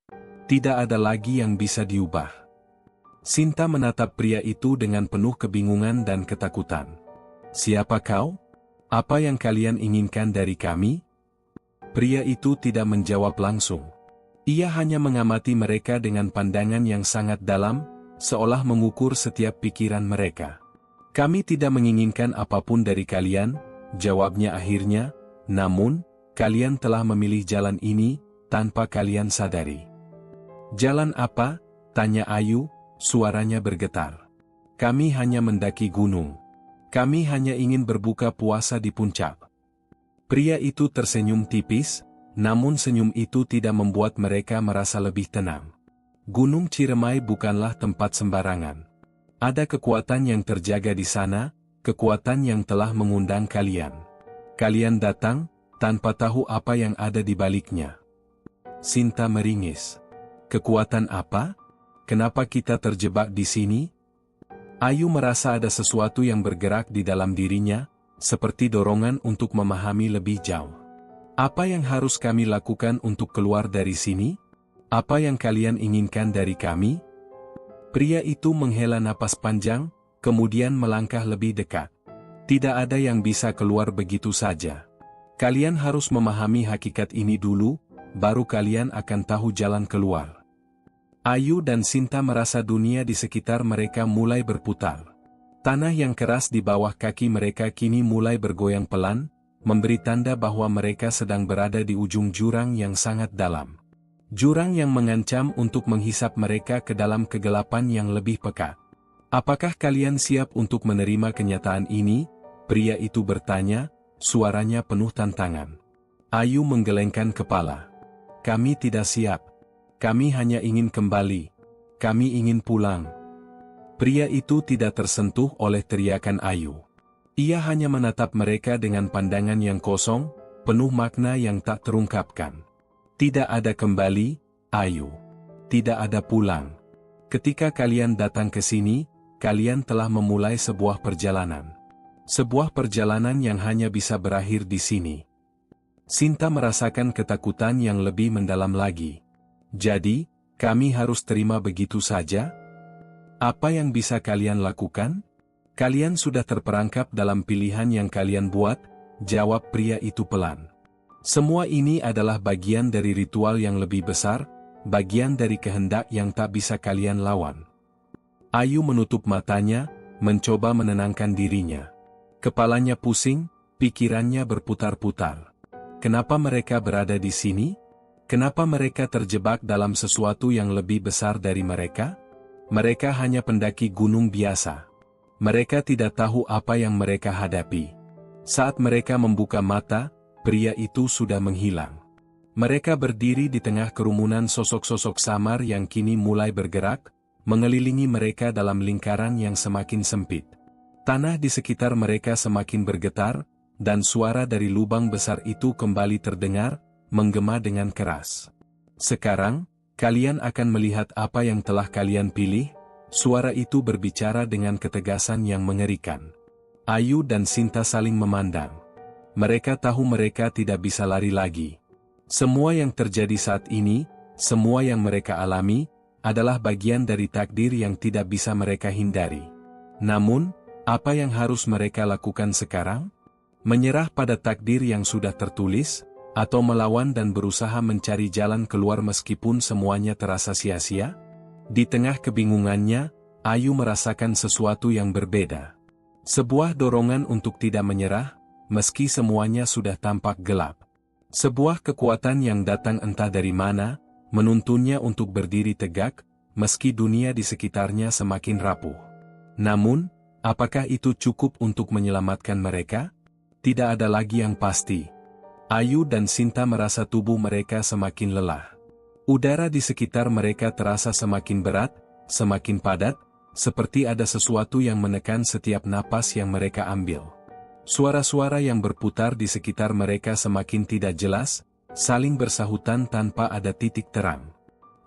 Tidak ada lagi yang bisa diubah. Sinta menatap pria itu dengan penuh kebingungan dan ketakutan. Siapa kau? Apa yang kalian inginkan dari kami? Pria itu tidak menjawab langsung. Ia hanya mengamati mereka dengan pandangan yang sangat dalam, seolah mengukur setiap pikiran mereka. Kami tidak menginginkan apapun dari kalian, jawabnya akhirnya, namun, kalian telah memilih jalan ini, tanpa kalian sadari. Jalan apa? Tanya Ayu. Suaranya bergetar. Kami hanya mendaki gunung. Kami hanya ingin berbuka puasa di puncak. Pria itu tersenyum tipis, namun senyum itu tidak membuat mereka merasa lebih tenang. Gunung Ciremai bukanlah tempat sembarangan. Ada kekuatan yang terjaga di sana, kekuatan yang telah mengundang kalian. Kalian datang, tanpa tahu apa yang ada di baliknya. Sinta meringis. Kekuatan apa? Kenapa kita terjebak di sini? Ayu merasa ada sesuatu yang bergerak di dalam dirinya, seperti dorongan untuk memahami lebih jauh. Apa yang harus kami lakukan untuk keluar dari sini? Apa yang kalian inginkan dari kami? Pria itu menghela napas panjang, kemudian melangkah lebih dekat. Tidak ada yang bisa keluar begitu saja. Kalian harus memahami hakikat ini dulu, baru kalian akan tahu jalan keluar. Ayu dan Sinta merasa dunia di sekitar mereka mulai berputar. Tanah yang keras di bawah kaki mereka kini mulai bergoyang pelan, memberi tanda bahwa mereka sedang berada di ujung jurang yang sangat dalam. Jurang yang mengancam untuk menghisap mereka ke dalam kegelapan yang lebih pekat. Apakah kalian siap untuk menerima kenyataan ini? Pria itu bertanya, suaranya penuh tantangan. Ayu menggelengkan kepala. Kami tidak siap. Kami hanya ingin kembali. Kami ingin pulang. Pria itu tidak tersentuh oleh teriakan Ayu. Ia hanya menatap mereka dengan pandangan yang kosong, penuh makna yang tak terungkapkan. Tidak ada kembali, Ayu. Tidak ada pulang. Ketika kalian datang ke sini, kalian telah memulai sebuah perjalanan. Sebuah perjalanan yang hanya bisa berakhir di sini. Sinta merasakan ketakutan yang lebih mendalam lagi. Jadi, kami harus terima begitu saja? Apa yang bisa kalian lakukan? Kalian sudah terperangkap dalam pilihan yang kalian buat, jawab pria itu pelan. Semua ini adalah bagian dari ritual yang lebih besar, bagian dari kehendak yang tak bisa kalian lawan. Ayu menutup matanya, mencoba menenangkan dirinya. Kepalanya pusing, pikirannya berputar-putar. Kenapa mereka berada di sini? Kenapa mereka terjebak dalam sesuatu yang lebih besar dari mereka? Mereka hanya pendaki gunung biasa. Mereka tidak tahu apa yang mereka hadapi. Saat mereka membuka mata, pria itu sudah menghilang. Mereka berdiri di tengah kerumunan sosok-sosok samar yang kini mulai bergerak, mengelilingi mereka dalam lingkaran yang semakin sempit. Tanah di sekitar mereka semakin bergetar, dan suara dari lubang besar itu kembali terdengar, menggema dengan keras. Sekarang, kalian akan melihat apa yang telah kalian pilih. Suara itu berbicara dengan ketegasan yang mengerikan. Ayu dan Sinta saling memandang. Mereka tahu mereka tidak bisa lari lagi. Semua yang terjadi saat ini, semua yang mereka alami, adalah bagian dari takdir yang tidak bisa mereka hindari. Namun, apa yang harus mereka lakukan sekarang? Menyerah pada takdir yang sudah tertulis, atau melawan dan berusaha mencari jalan keluar meskipun semuanya terasa sia-sia? Di tengah kebingungannya, Ayu merasakan sesuatu yang berbeda. Sebuah dorongan untuk tidak menyerah, meski semuanya sudah tampak gelap. Sebuah kekuatan yang datang entah dari mana, menuntunnya untuk berdiri tegak, meski dunia di sekitarnya semakin rapuh. Namun, apakah itu cukup untuk menyelamatkan mereka? Tidak ada lagi yang pasti. Ayu dan Sinta merasa tubuh mereka semakin lelah. Udara di sekitar mereka terasa semakin berat, semakin padat, seperti ada sesuatu yang menekan setiap napas yang mereka ambil. Suara-suara yang berputar di sekitar mereka semakin tidak jelas, saling bersahutan tanpa ada titik terang.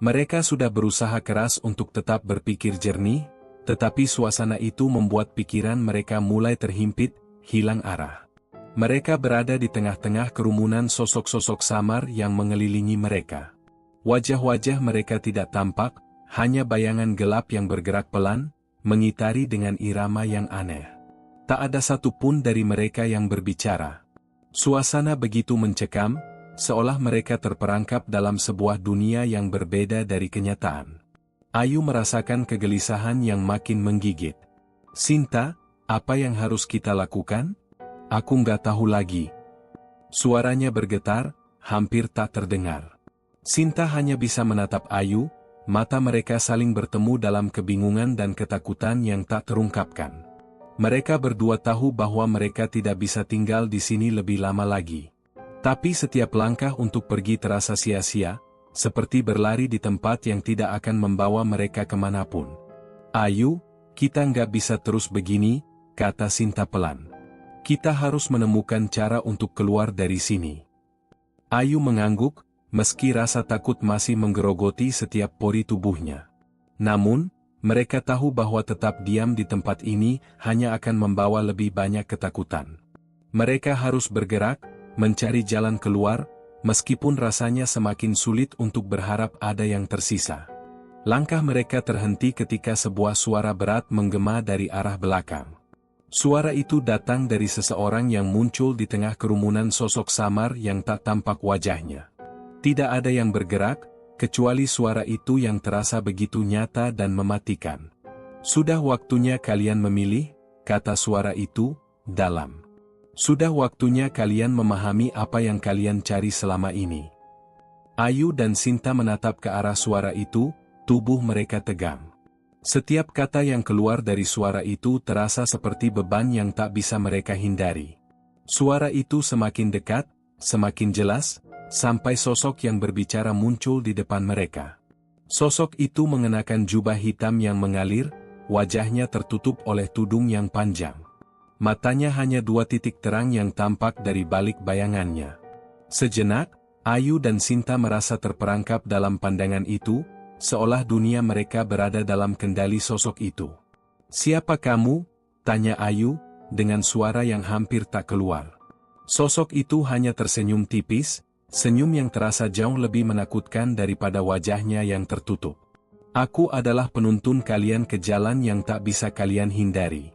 Mereka sudah berusaha keras untuk tetap berpikir jernih, tetapi suasana itu membuat pikiran mereka mulai terhimpit, hilang arah. Mereka berada di tengah-tengah kerumunan sosok-sosok samar yang mengelilingi mereka. Wajah-wajah mereka tidak tampak, hanya bayangan gelap yang bergerak pelan, mengitari dengan irama yang aneh. Tak ada satupun dari mereka yang berbicara. Suasana begitu mencekam, seolah mereka terperangkap dalam sebuah dunia yang berbeda dari kenyataan. Ayu merasakan kegelisahan yang makin menggigit. Sinta, apa yang harus kita lakukan? Aku nggak tahu lagi. Suaranya bergetar, hampir tak terdengar. Sinta hanya bisa menatap Ayu, mata mereka saling bertemu dalam kebingungan dan ketakutan yang tak terungkapkan. Mereka berdua tahu bahwa mereka tidak bisa tinggal di sini lebih lama lagi. Tapi setiap langkah untuk pergi terasa sia-sia, seperti berlari di tempat yang tidak akan membawa mereka kemanapun. Ayu, kita nggak bisa terus begini, kata Sinta pelan. Kita harus menemukan cara untuk keluar dari sini. Ayu mengangguk, meski rasa takut masih menggerogoti setiap pori tubuhnya. Namun, mereka tahu bahwa tetap diam di tempat ini hanya akan membawa lebih banyak ketakutan. Mereka harus bergerak, mencari jalan keluar, meskipun rasanya semakin sulit untuk berharap ada yang tersisa. Langkah mereka terhenti ketika sebuah suara berat menggema dari arah belakang. Suara itu datang dari seseorang yang muncul di tengah kerumunan sosok samar yang tak tampak wajahnya. Tidak ada yang bergerak, kecuali suara itu yang terasa begitu nyata dan mematikan. Sudah waktunya kalian memilih, kata suara itu, dalam. Sudah waktunya kalian memahami apa yang kalian cari selama ini. Ayu dan Sinta menatap ke arah suara itu, tubuh mereka tegang. Setiap kata yang keluar dari suara itu terasa seperti beban yang tak bisa mereka hindari. Suara itu semakin dekat, semakin jelas, sampai sosok yang berbicara muncul di depan mereka. Sosok itu mengenakan jubah hitam yang mengalir, wajahnya tertutup oleh tudung yang panjang. Matanya hanya 2 titik terang yang tampak dari balik bayangannya. Sejenak, Ayu dan Sinta merasa terperangkap dalam pandangan itu, seolah dunia mereka berada dalam kendali sosok itu. Siapa kamu? Tanya Ayu, dengan suara yang hampir tak keluar. Sosok itu hanya tersenyum tipis, senyum yang terasa jauh lebih menakutkan daripada wajahnya yang tertutup. Aku adalah penuntun kalian ke jalan yang tak bisa kalian hindari.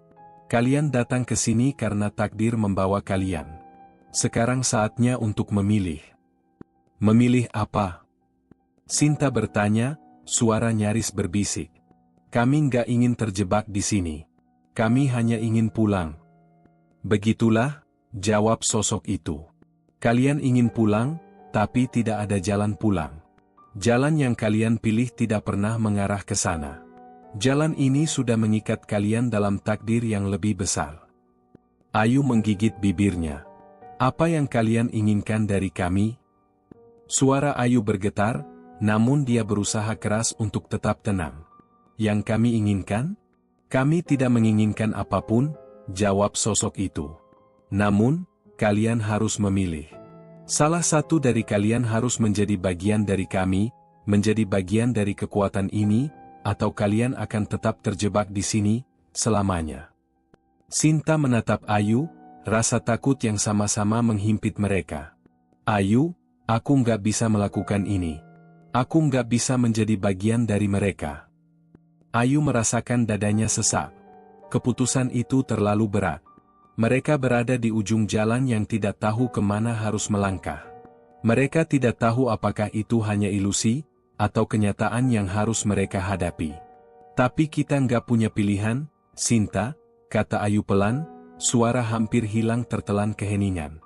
Kalian datang ke sini karena takdir membawa kalian. Sekarang saatnya untuk memilih. Memilih apa? Sinta bertanya, suara nyaris berbisik. Kami nggak ingin terjebak di sini. Kami hanya ingin pulang. Begitulah, jawab sosok itu. Kalian ingin pulang, tapi tidak ada jalan pulang. Jalan yang kalian pilih tidak pernah mengarah ke sana. Jalan ini sudah mengikat kalian dalam takdir yang lebih besar. Ayu menggigit bibirnya. Apa yang kalian inginkan dari kami? Suara Ayu bergetar, namun dia berusaha keras untuk tetap tenang. Yang kami inginkan? Kami tidak menginginkan apapun, jawab sosok itu. Namun, kalian harus memilih. Salah satu dari kalian harus menjadi bagian dari kami, menjadi bagian dari kekuatan ini, atau kalian akan tetap terjebak di sini, selamanya. Sinta menatap Ayu, rasa takut yang sama-sama menghimpit mereka. Ayu, aku nggak bisa melakukan ini. Aku nggak bisa menjadi bagian dari mereka. Ayu merasakan dadanya sesak. Keputusan itu terlalu berat. Mereka berada di ujung jalan yang tidak tahu kemana harus melangkah. Mereka tidak tahu apakah itu hanya ilusi, atau kenyataan yang harus mereka hadapi. Tapi kita nggak punya pilihan, Sinta, kata Ayu pelan, suara hampir hilang tertelan keheningan.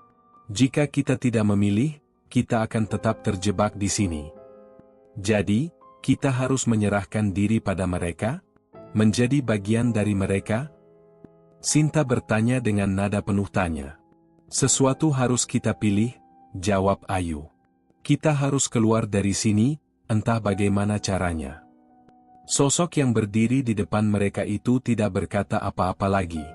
Jika kita tidak memilih, kita akan tetap terjebak di sini. Jadi, kita harus menyerahkan diri pada mereka? Menjadi bagian dari mereka? Sinta bertanya dengan nada penuh tanya. Sesuatu harus kita pilih, jawab Ayu. Kita harus keluar dari sini, entah bagaimana caranya. Sosok yang berdiri di depan mereka itu tidak berkata apa-apa lagi.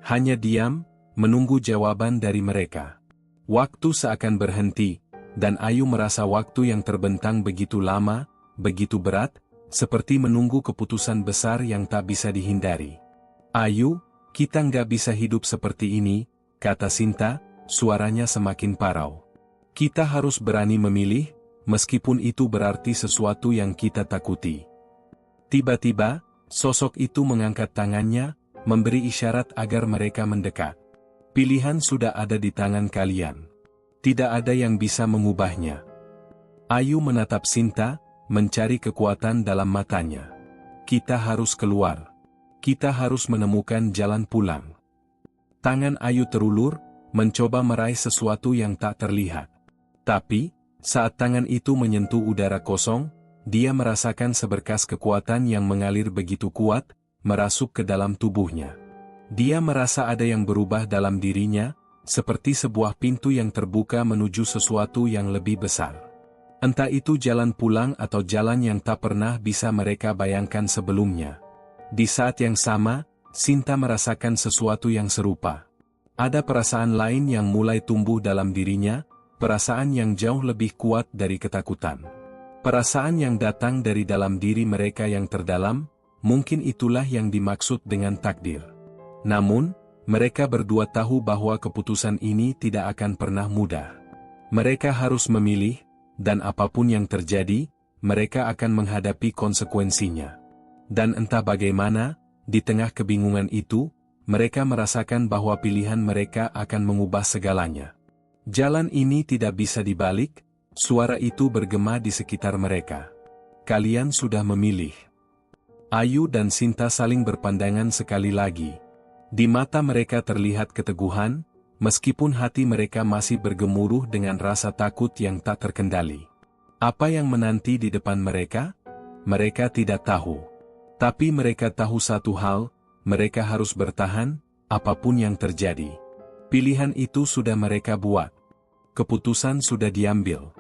Hanya diam, menunggu jawaban dari mereka. Waktu seakan berhenti, dan Ayu merasa waktu yang terbentang begitu lama, begitu berat, seperti menunggu keputusan besar yang tak bisa dihindari. Ayu, kita nggak bisa hidup seperti ini, kata Sinta, suaranya semakin parau. Kita harus berani memilih, meskipun itu berarti sesuatu yang kita takuti. Tiba-tiba, sosok itu mengangkat tangannya, memberi isyarat agar mereka mendekat. Pilihan sudah ada di tangan kalian. Tidak ada yang bisa mengubahnya. Ayu menatap Sinta, mencari kekuatan dalam matanya. Kita harus keluar. Kita harus menemukan jalan pulang. Tangan Ayu terulur, mencoba meraih sesuatu yang tak terlihat. Tapi, saat tangan itu menyentuh udara kosong, dia merasakan seberkas kekuatan yang mengalir begitu kuat, merasuk ke dalam tubuhnya. Dia merasa ada yang berubah dalam dirinya, seperti sebuah pintu yang terbuka menuju sesuatu yang lebih besar. Entah itu jalan pulang atau jalan yang tak pernah bisa mereka bayangkan sebelumnya. Di saat yang sama, Sinta merasakan sesuatu yang serupa. Ada perasaan lain yang mulai tumbuh dalam dirinya, perasaan yang jauh lebih kuat dari ketakutan. Perasaan yang datang dari dalam diri mereka yang terdalam, mungkin itulah yang dimaksud dengan takdir. Namun, mereka berdua tahu bahwa keputusan ini tidak akan pernah mudah. Mereka harus memilih, dan apapun yang terjadi, mereka akan menghadapi konsekuensinya. Dan entah bagaimana, di tengah kebingungan itu, mereka merasakan bahwa pilihan mereka akan mengubah segalanya. Jalan ini tidak bisa dibalik, suara itu bergema di sekitar mereka. Kalian sudah memilih. Ayu dan Sinta saling berpandangan sekali lagi. Di mata mereka terlihat keteguhan, meskipun hati mereka masih bergemuruh dengan rasa takut yang tak terkendali. Apa yang menanti di depan mereka? Mereka tidak tahu. Tapi mereka tahu satu hal, mereka harus bertahan, apapun yang terjadi. Pilihan itu sudah mereka buat. Keputusan sudah diambil.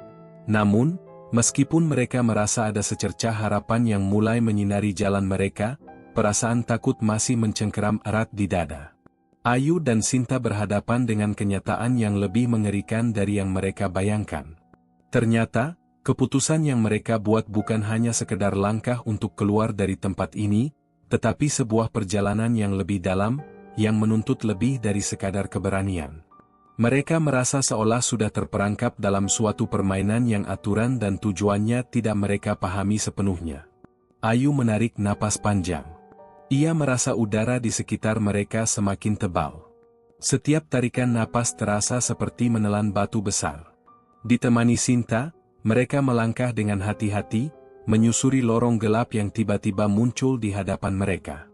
Namun, meskipun mereka merasa ada secercah harapan yang mulai menyinari jalan mereka, perasaan takut masih mencengkeram erat di dada. Ayu dan Sinta berhadapan dengan kenyataan yang lebih mengerikan dari yang mereka bayangkan. Ternyata, keputusan yang mereka buat bukan hanya sekedar langkah untuk keluar dari tempat ini, tetapi sebuah perjalanan yang lebih dalam, yang menuntut lebih dari sekadar keberanian. Mereka merasa seolah sudah terperangkap dalam suatu permainan yang aturan dan tujuannya tidak mereka pahami sepenuhnya. Ayu menarik napas panjang. Ia merasa udara di sekitar mereka semakin tebal. Setiap tarikan napas terasa seperti menelan batu besar. Ditemani Sinta, mereka melangkah dengan hati-hati, menyusuri lorong gelap yang tiba-tiba muncul di hadapan mereka.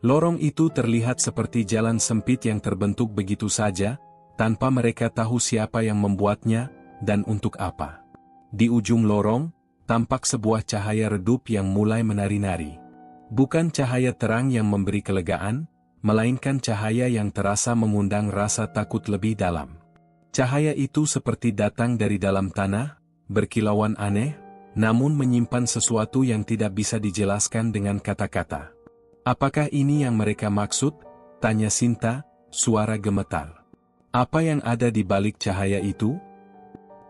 Lorong itu terlihat seperti jalan sempit yang terbentuk begitu saja, tanpa mereka tahu siapa yang membuatnya, dan untuk apa. Di ujung lorong, tampak sebuah cahaya redup yang mulai menari-nari. Bukan cahaya terang yang memberi kelegaan, melainkan cahaya yang terasa mengundang rasa takut lebih dalam. Cahaya itu seperti datang dari dalam tanah, berkilauan aneh, namun menyimpan sesuatu yang tidak bisa dijelaskan dengan kata-kata. "Apakah ini yang mereka maksud?" tanya Sinta, suara gemetar. "Apa yang ada di balik cahaya itu?"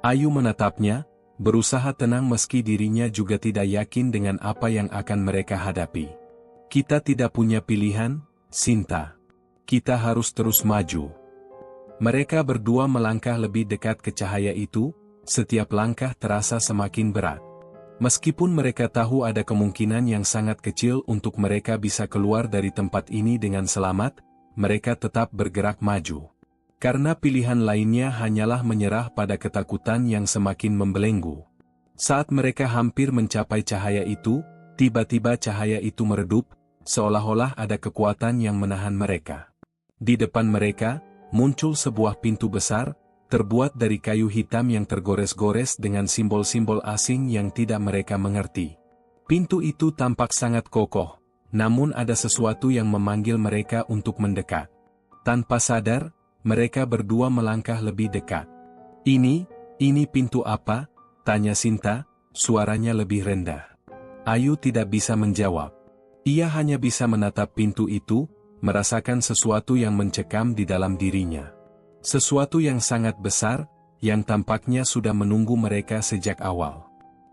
Ayu menatapnya, berusaha tenang meski dirinya juga tidak yakin dengan apa yang akan mereka hadapi. "Kita tidak punya pilihan, Sinta. Kita harus terus maju." Mereka berdua melangkah lebih dekat ke cahaya itu, setiap langkah terasa semakin berat. Meskipun mereka tahu ada kemungkinan yang sangat kecil untuk mereka bisa keluar dari tempat ini dengan selamat, mereka tetap bergerak maju. Karena pilihan lainnya hanyalah menyerah pada ketakutan yang semakin membelenggu. Saat mereka hampir mencapai cahaya itu, tiba-tiba cahaya itu meredup, seolah-olah ada kekuatan yang menahan mereka. Di depan mereka, muncul sebuah pintu besar, terbuat dari kayu hitam yang tergores-gores dengan simbol-simbol asing yang tidak mereka mengerti. Pintu itu tampak sangat kokoh, namun ada sesuatu yang memanggil mereka untuk mendekat. Tanpa sadar, mereka berdua melangkah lebih dekat. Ini pintu apa?" tanya Sinta, suaranya lebih rendah. Ayu tidak bisa menjawab. Ia hanya bisa menatap pintu itu, merasakan sesuatu yang mencekam di dalam dirinya. Sesuatu yang sangat besar, yang tampaknya sudah menunggu mereka sejak awal.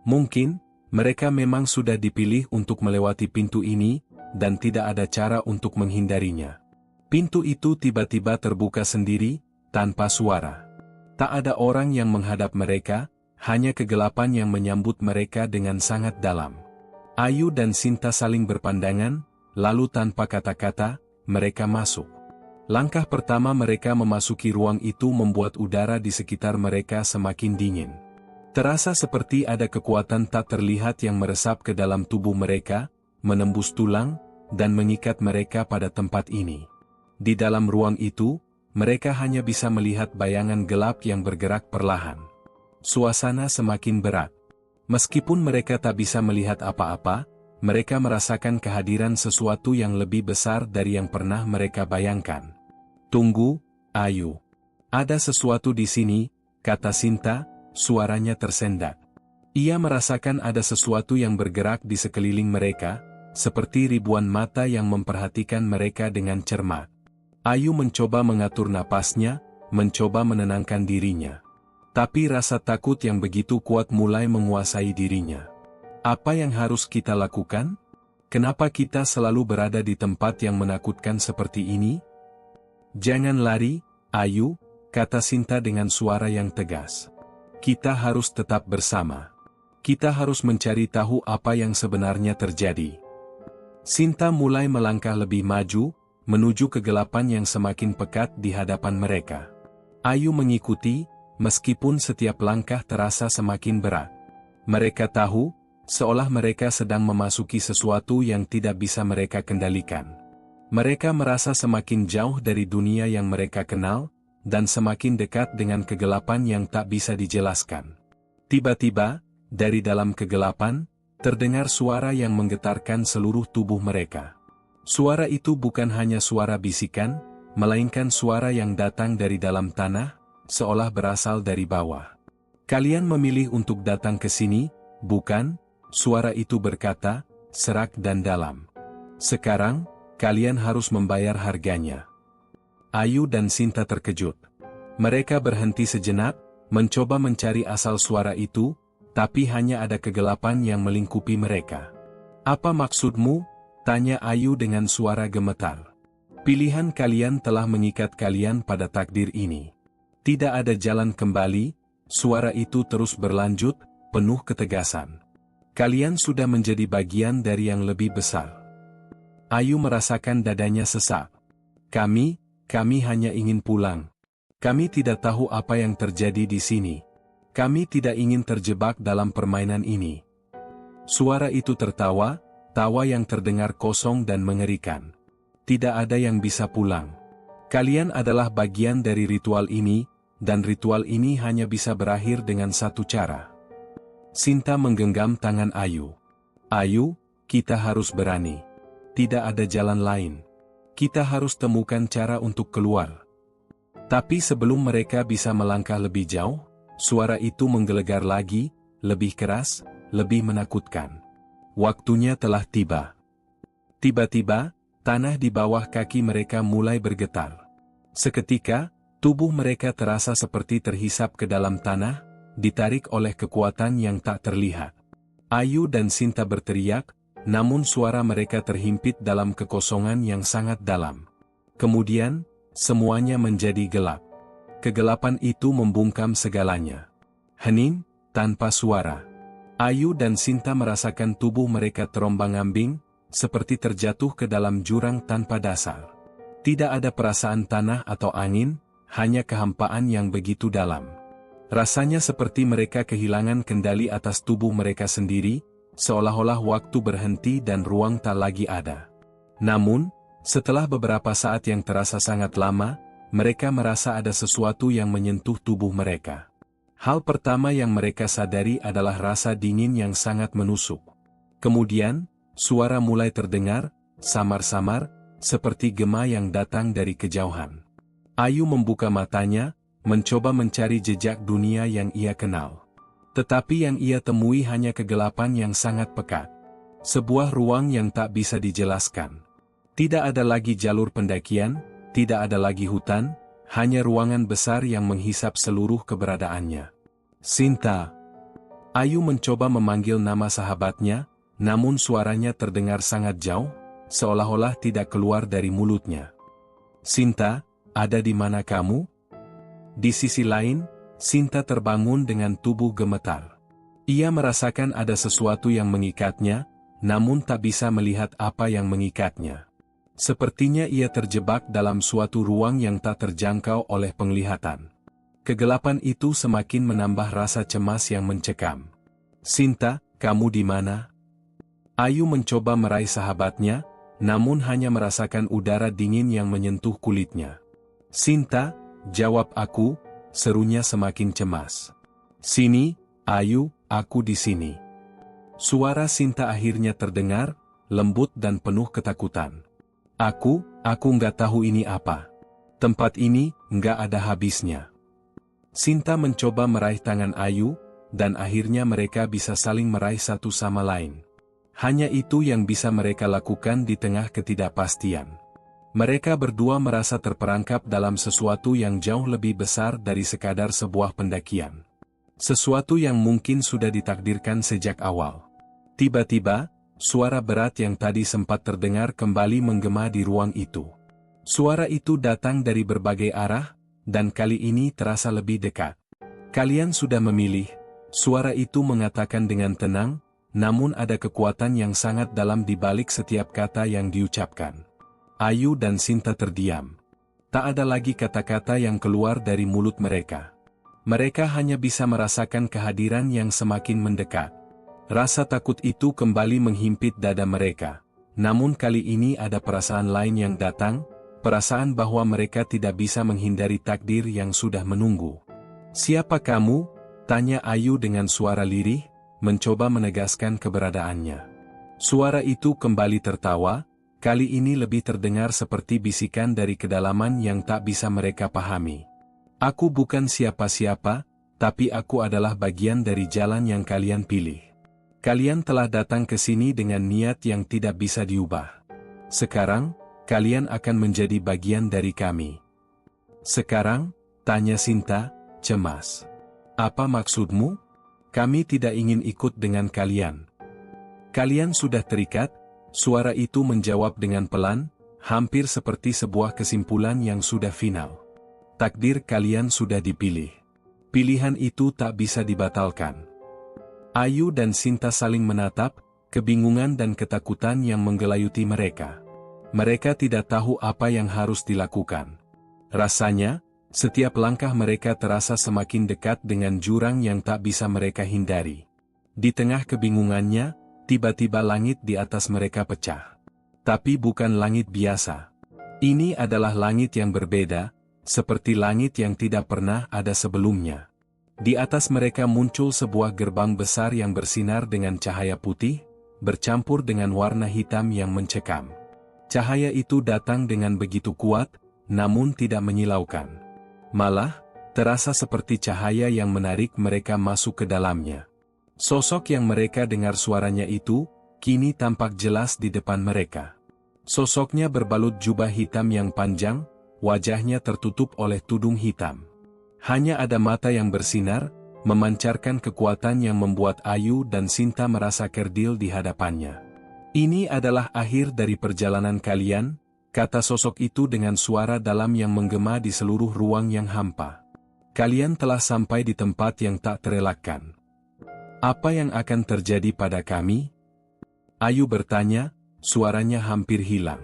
Mungkin, mereka memang sudah dipilih untuk melewati pintu ini, dan tidak ada cara untuk menghindarinya. Pintu itu tiba-tiba terbuka sendiri, tanpa suara. Tak ada orang yang menghadap mereka, hanya kegelapan yang menyambut mereka dengan sangat dalam. Ayu dan Sinta saling berpandangan, lalu tanpa kata-kata, mereka masuk. Langkah pertama mereka memasuki ruang itu membuat udara di sekitar mereka semakin dingin. Terasa seperti ada kekuatan tak terlihat yang meresap ke dalam tubuh mereka, menembus tulang, dan mengikat mereka pada tempat ini. Di dalam ruang itu, mereka hanya bisa melihat bayangan gelap yang bergerak perlahan. Suasana semakin berat. Meskipun mereka tak bisa melihat apa-apa, mereka merasakan kehadiran sesuatu yang lebih besar dari yang pernah mereka bayangkan. "Tunggu, Ayu. Ada sesuatu di sini," kata Sinta, suaranya tersendat. Ia merasakan ada sesuatu yang bergerak di sekeliling mereka, seperti ribuan mata yang memperhatikan mereka dengan cermat. Ayu mencoba mengatur napasnya, mencoba menenangkan dirinya. Tapi rasa takut yang begitu kuat mulai menguasai dirinya. Apa yang harus kita lakukan? Kenapa kita selalu berada di tempat yang menakutkan seperti ini? "Jangan lari, Ayu," kata Sinta dengan suara yang tegas. "Kita harus tetap bersama. Kita harus mencari tahu apa yang sebenarnya terjadi." Sinta mulai melangkah lebih maju, menuju kegelapan yang semakin pekat di hadapan mereka. Ayu mengikuti, meskipun setiap langkah terasa semakin berat. Mereka tahu, seolah mereka sedang memasuki sesuatu yang tidak bisa mereka kendalikan. Mereka merasa semakin jauh dari dunia yang mereka kenal, dan semakin dekat dengan kegelapan yang tak bisa dijelaskan. Tiba-tiba, dari dalam kegelapan, terdengar suara yang menggetarkan seluruh tubuh mereka. Suara itu bukan hanya suara bisikan, melainkan suara yang datang dari dalam tanah, seolah berasal dari bawah. "Kalian memilih untuk datang ke sini, bukan?" Suara itu berkata, serak dan dalam. "Sekarang, kalian harus membayar harganya." Ayu dan Sinta terkejut. Mereka berhenti sejenak, mencoba mencari asal suara itu, tapi hanya ada kegelapan yang melingkupi mereka. "Apa maksudmu?" tanya Ayu dengan suara gemetar. "Pilihan kalian telah mengikat kalian pada takdir ini. Tidak ada jalan kembali, suara itu terus berlanjut, penuh ketegasan. Kalian sudah menjadi bagian dari yang lebih besar. Ayu merasakan dadanya sesak. Kami hanya ingin pulang. Kami tidak tahu apa yang terjadi di sini. Kami tidak ingin terjebak dalam permainan ini. Suara itu tertawa, tawa yang terdengar kosong dan mengerikan. Tidak ada yang bisa pulang. Kalian adalah bagian dari ritual ini, dan ritual ini hanya bisa berakhir dengan satu cara. Sinta menggenggam tangan Ayu. Ayu, kita harus berani. Tidak ada jalan lain. Kita harus temukan cara untuk keluar. Tapi sebelum mereka bisa melangkah lebih jauh, suara itu menggelegar lagi, lebih keras, lebih menakutkan. Waktunya telah tiba. Tiba-tiba, tanah di bawah kaki mereka mulai bergetar. Seketika, tubuh mereka terasa seperti terhisap ke dalam tanah, ditarik oleh kekuatan yang tak terlihat. Ayu dan Sinta berteriak, namun suara mereka terhimpit dalam kekosongan yang sangat dalam. Kemudian, semuanya menjadi gelap. Kegelapan itu membungkam segalanya. Hening, tanpa suara. Ayu dan Sinta merasakan tubuh mereka terombang-ambing, seperti terjatuh ke dalam jurang tanpa dasar. Tidak ada perasaan tanah atau angin, hanya kehampaan yang begitu dalam. Rasanya seperti mereka kehilangan kendali atas tubuh mereka sendiri, seolah-olah waktu berhenti dan ruang tak lagi ada. Namun, setelah beberapa saat yang terasa sangat lama, mereka merasa ada sesuatu yang menyentuh tubuh mereka. Hal pertama yang mereka sadari adalah rasa dingin yang sangat menusuk. Kemudian, suara mulai terdengar, samar-samar, seperti gema yang datang dari kejauhan. Ayu membuka matanya, mencoba mencari jejak dunia yang ia kenal. Tetapi yang ia temui hanya kegelapan yang sangat pekat. Sebuah ruang yang tak bisa dijelaskan. Tidak ada lagi jalur pendakian, tidak ada lagi hutan, hanya ruangan besar yang menghisap seluruh keberadaannya. Sinta. Ayu mencoba memanggil nama sahabatnya, namun suaranya terdengar sangat jauh, seolah-olah tidak keluar dari mulutnya. Sinta, ada di mana kamu? Di sisi lain, Sinta terbangun dengan tubuh gemetar. Ia merasakan ada sesuatu yang mengikatnya, namun tak bisa melihat apa yang mengikatnya. Sepertinya ia terjebak dalam suatu ruang yang tak terjangkau oleh penglihatan. Kegelapan itu semakin menambah rasa cemas yang mencekam. Sinta, kamu di mana? Ayu mencoba meraih sahabatnya, namun hanya merasakan udara dingin yang menyentuh kulitnya. Sinta, jawab aku, serunya semakin cemas. Sini, Ayu, aku di sini. Suara Sinta akhirnya terdengar, lembut dan penuh ketakutan. Aku nggak tahu ini apa. Tempat ini, nggak ada habisnya. Sinta mencoba meraih tangan Ayu, dan akhirnya mereka bisa saling meraih satu sama lain. Hanya itu yang bisa mereka lakukan di tengah ketidakpastian. Mereka berdua merasa terperangkap dalam sesuatu yang jauh lebih besar dari sekadar sebuah pendakian. Sesuatu yang mungkin sudah ditakdirkan sejak awal. Tiba-tiba, suara berat yang tadi sempat terdengar kembali menggema di ruang itu. Suara itu datang dari berbagai arah, dan kali ini terasa lebih dekat. Kalian sudah memilih, suara itu mengatakan dengan tenang, namun ada kekuatan yang sangat dalam di balik setiap kata yang diucapkan. Ayu dan Sinta terdiam. Tak ada lagi kata-kata yang keluar dari mulut mereka. Mereka hanya bisa merasakan kehadiran yang semakin mendekat. Rasa takut itu kembali menghimpit dada mereka. Namun kali ini ada perasaan lain yang datang, perasaan bahwa mereka tidak bisa menghindari takdir yang sudah menunggu. Siapa kamu? Tanya Ayu dengan suara lirih, mencoba menegaskan keberadaannya. Suara itu kembali tertawa, kali ini lebih terdengar seperti bisikan dari kedalaman yang tak bisa mereka pahami. Aku bukan siapa-siapa, tapi aku adalah bagian dari jalan yang kalian pilih. Kalian telah datang ke sini dengan niat yang tidak bisa diubah. Sekarang, kalian akan menjadi bagian dari kami. Sekarang, tanya Sinta, cemas. Apa maksudmu? Kami tidak ingin ikut dengan kalian. Kalian sudah terikat. Suara itu menjawab dengan pelan, hampir seperti sebuah kesimpulan yang sudah final. Takdir kalian sudah dipilih. Pilihan itu tak bisa dibatalkan. Ayu dan Sinta saling menatap, kebingungan dan ketakutan yang menggelayuti mereka. Mereka tidak tahu apa yang harus dilakukan. Rasanya, setiap langkah mereka terasa semakin dekat dengan jurang yang tak bisa mereka hindari. Di tengah kebingungannya, tiba-tiba langit di atas mereka pecah. Tapi bukan langit biasa. Ini adalah langit yang berbeda, seperti langit yang tidak pernah ada sebelumnya. Di atas mereka muncul sebuah gerbang besar yang bersinar dengan cahaya putih, bercampur dengan warna hitam yang mencekam. Cahaya itu datang dengan begitu kuat, namun tidak menyilaukan. Malah, terasa seperti cahaya yang menarik mereka masuk ke dalamnya. Sosok yang mereka dengar suaranya itu, kini tampak jelas di depan mereka. Sosoknya berbalut jubah hitam yang panjang, wajahnya tertutup oleh tudung hitam. Hanya ada mata yang bersinar, memancarkan kekuatan yang membuat Ayu dan Sinta merasa kerdil di hadapannya. "Ini adalah akhir dari perjalanan kalian," kata sosok itu dengan suara dalam yang menggema di seluruh ruang yang hampa. "Kalian telah sampai di tempat yang tak terelakkan. Apa yang akan terjadi pada kami?" Ayu bertanya, suaranya hampir hilang.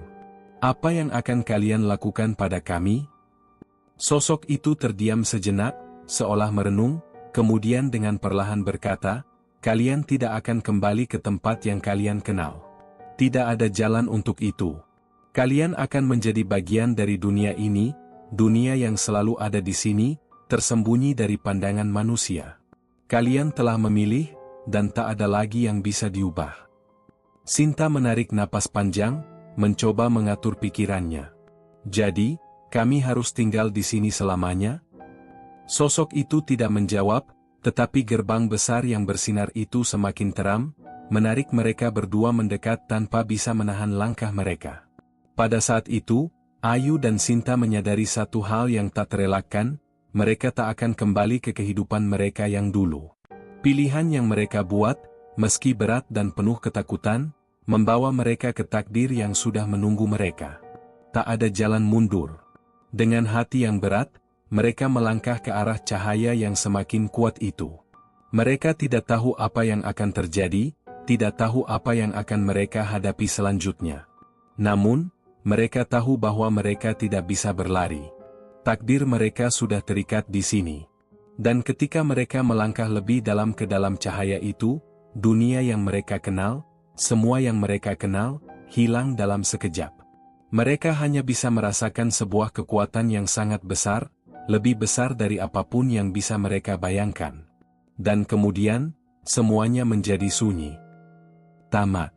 "Apa yang akan kalian lakukan pada kami?" Sosok itu terdiam sejenak, seolah merenung, kemudian dengan perlahan berkata, "Kalian tidak akan kembali ke tempat yang kalian kenal. Tidak ada jalan untuk itu. Kalian akan menjadi bagian dari dunia ini, dunia yang selalu ada di sini, tersembunyi dari pandangan manusia. Kalian telah memilih, dan tak ada lagi yang bisa diubah." Sinta menarik napas panjang, mencoba mengatur pikirannya. "Jadi, kami harus tinggal di sini selamanya?" Sosok itu tidak menjawab, tetapi gerbang besar yang bersinar itu semakin terang, menarik mereka berdua mendekat tanpa bisa menahan langkah mereka. Pada saat itu, Ayu dan Sinta menyadari satu hal yang tak terelakkan, mereka tak akan kembali ke kehidupan mereka yang dulu. Pilihan yang mereka buat, meski berat dan penuh ketakutan, membawa mereka ke takdir yang sudah menunggu mereka. Tak ada jalan mundur. Dengan hati yang berat, mereka melangkah ke arah cahaya yang semakin kuat itu. Mereka tidak tahu apa yang akan terjadi, tidak tahu apa yang akan mereka hadapi selanjutnya. Namun, mereka tahu bahwa mereka tidak bisa berlari. Takdir mereka sudah terikat di sini. Dan ketika mereka melangkah lebih dalam ke dalam cahaya itu, dunia yang mereka kenal, semua yang mereka kenal, hilang dalam sekejap. Mereka hanya bisa merasakan sebuah kekuatan yang sangat besar, lebih besar dari apapun yang bisa mereka bayangkan. Dan kemudian, semuanya menjadi sunyi. Tamat.